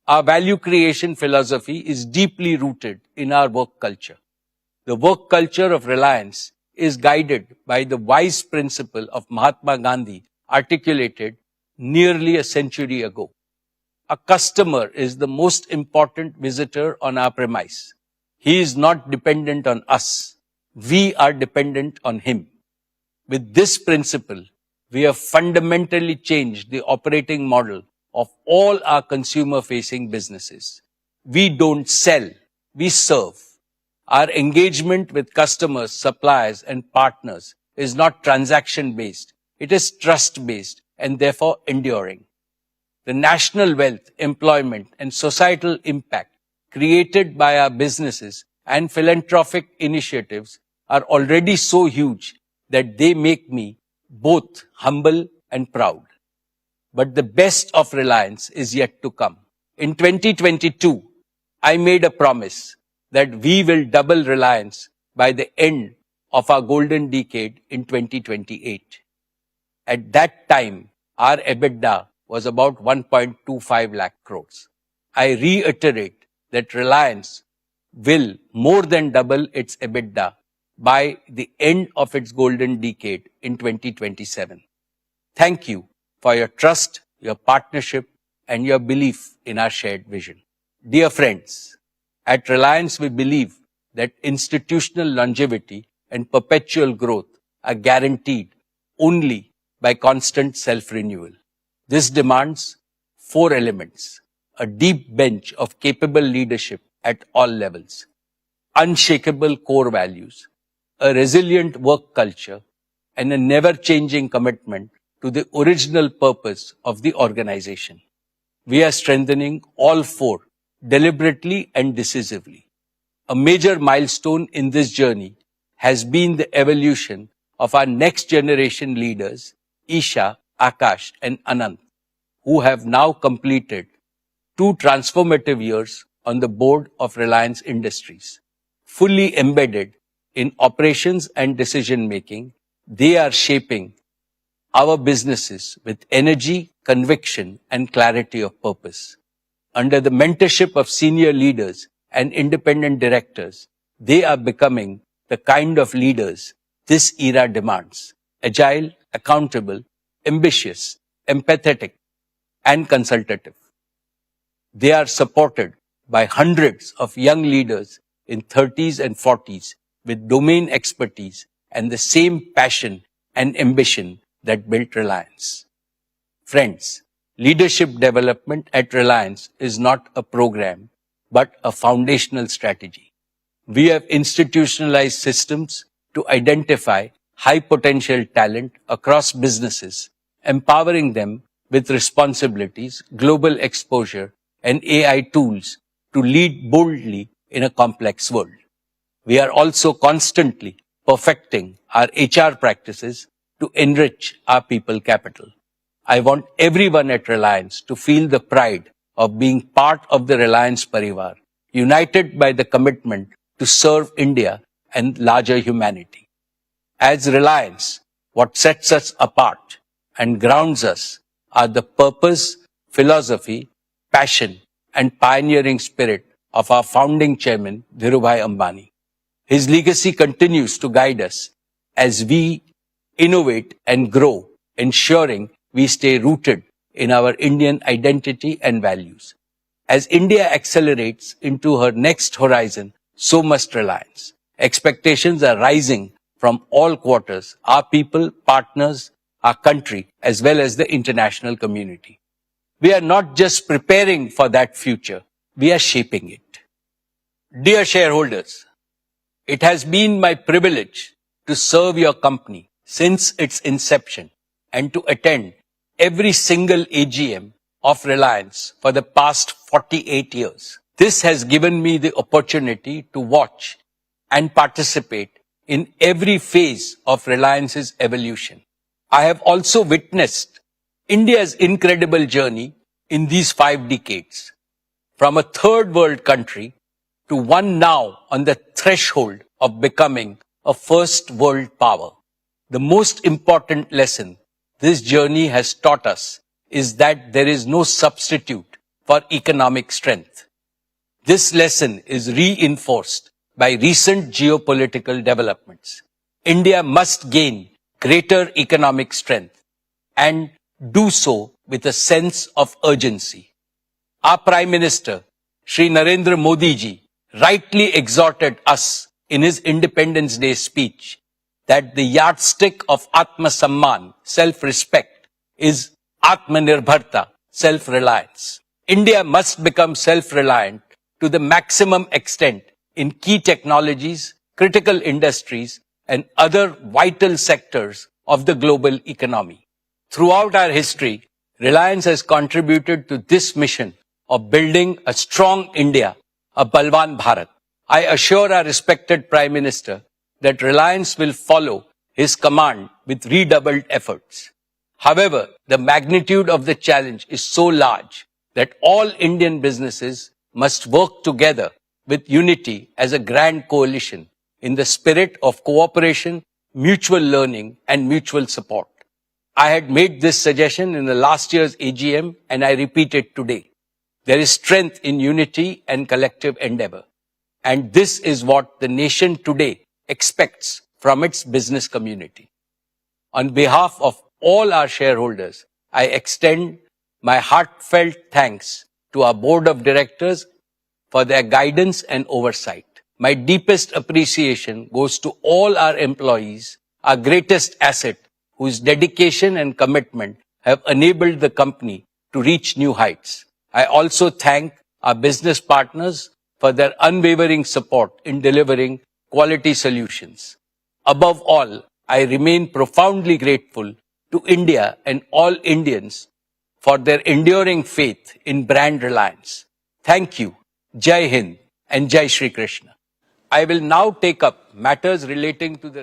our value creation philosophy is deeply rooted in our work culture. The work culture of Reliance is guided by the wise principle of Mahatma Gandhi articulated nearly a century ago. A customer is the most important visitor on our premise. He is not dependent on us. We are dependent on him. With this principle, we have fundamentally changed the operating model of all our consumer-facing businesses. We don't sell, we serve. Our engagement with customers, suppliers, and partners is not transaction-based. It is trust-based and therefore enduring. The national wealth, employment, and societal impact created by our businesses and philanthropic initiatives are already so huge that they make me both humble and proud. But the best of Reliance is yet to come. In 2022, I made a promise that we will double Reliance by the end of our golden decade in 2028. At that time, our EBITDA was about 1.25 lakh crores. I reiterate that Reliance will more than double its EBITDA by the end of its golden decade in 2027. Thank you for your trust, your partnership, and your belief in our shared vision. Dear friends, at Reliance we believe that institutional longevity and perpetual growth are guaranteed only by constant self-renewal. This demands 4 elements: a deep bench of capable leadership at all levels, unshakable core values, a resilient work culture, and a never-changing commitment to the original purpose of the organization. We are strengthening all 4 deliberately and decisively. A major milestone in this journey has been the evolution of our next generation leaders, Isha, Akash, and Anant, who have now completed 2 transformative years on the board of Reliance Industries. Fully embedded in operations and decision-making, they are shaping our businesses with energy, conviction, and clarity of purpose. Under the mentorship of senior leaders and independent directors, they are becoming the kind of leaders this era demands: agile, accountable, ambitious, empathetic, and consultative. They are supported by hundreds of young leaders in 30s and 40s with domain expertise and the same passion and ambition that built Reliance. Friends, leadership development at Reliance is not a program, but a foundational strategy. We have institutionalized systems to identify high potential talent across businesses, empowering them with responsibilities, global exposure, and AI tools to lead boldly in a complex world. We are also constantly perfecting our HR practices to enrich our people capital. I want everyone at Reliance to feel the pride of being part of the Reliance Parivar, united by the commitment to serve India and larger humanity. As Reliance, what sets us apart and grounds us are the purpose, philosophy, passion, and pioneering spirit of our founding chairman, Dhirubhai Ambani. His legacy continues to guide us as we innovate and grow, ensuring we stay rooted in our Indian identity and values. As India accelerates into her next horizon, so must Reliance. Expectations are rising from all quarters, our people, partners, our country, as well as the international community. We are not just preparing for that future, we are shaping it. Dear shareholders, it has been my privilege to serve your company since its inception and to attend every single AGM of Reliance for the past 48 years. This has given me the opportunity to watch and participate in every phase of Reliance's evolution. I have also witnessed India's incredible journey in these 5 decades, from a third world country to one now on the threshold of becoming a first world power. The most important lesson this journey has taught us is that there is no substitute for economic strength. This lesson is reinforced by recent geopolitical developments. India must gain greater economic strength and do so with a sense of urgency. Our Prime Minister, Shri Narendra Modi ji, rightly exhorted us in his Independence Day speech that the yardstick of Atma Samman, self-respect, is Atmanirbharta, self-reliance. India must become self-reliant to the maximum extent in key technologies, critical industries, and other vital sectors of the global economy. Throughout our history, Reliance has contributed to this mission of building a strong India, a Balwan Bharat. I assure our respected Prime Minister that Reliance will follow his command with redoubled efforts. However, the magnitude of the challenge is so large that all Indian businesses must work together with unity as a grand coalition in the spirit of cooperation, mutual learning, and mutual support. I had made this suggestion in the last year's AGM, and I repeat it today. There is strength in unity and collective endeavor. And this is what the nation today expects from its business community. On behalf of all our shareholders, I extend my heartfelt thanks to our board of directors for their guidance and oversight. My deepest appreciation goes to all our employees, our greatest asset, whose dedication and commitment have enabled the company to reach new heights. I also thank our business partners for their unwavering support in delivering quality solutions. Above all, I remain profoundly grateful to India and all Indians for their enduring faith in brand Reliance. Thank you, Jai Hind and Jai Shri Krishna. I will now take up matters relating to the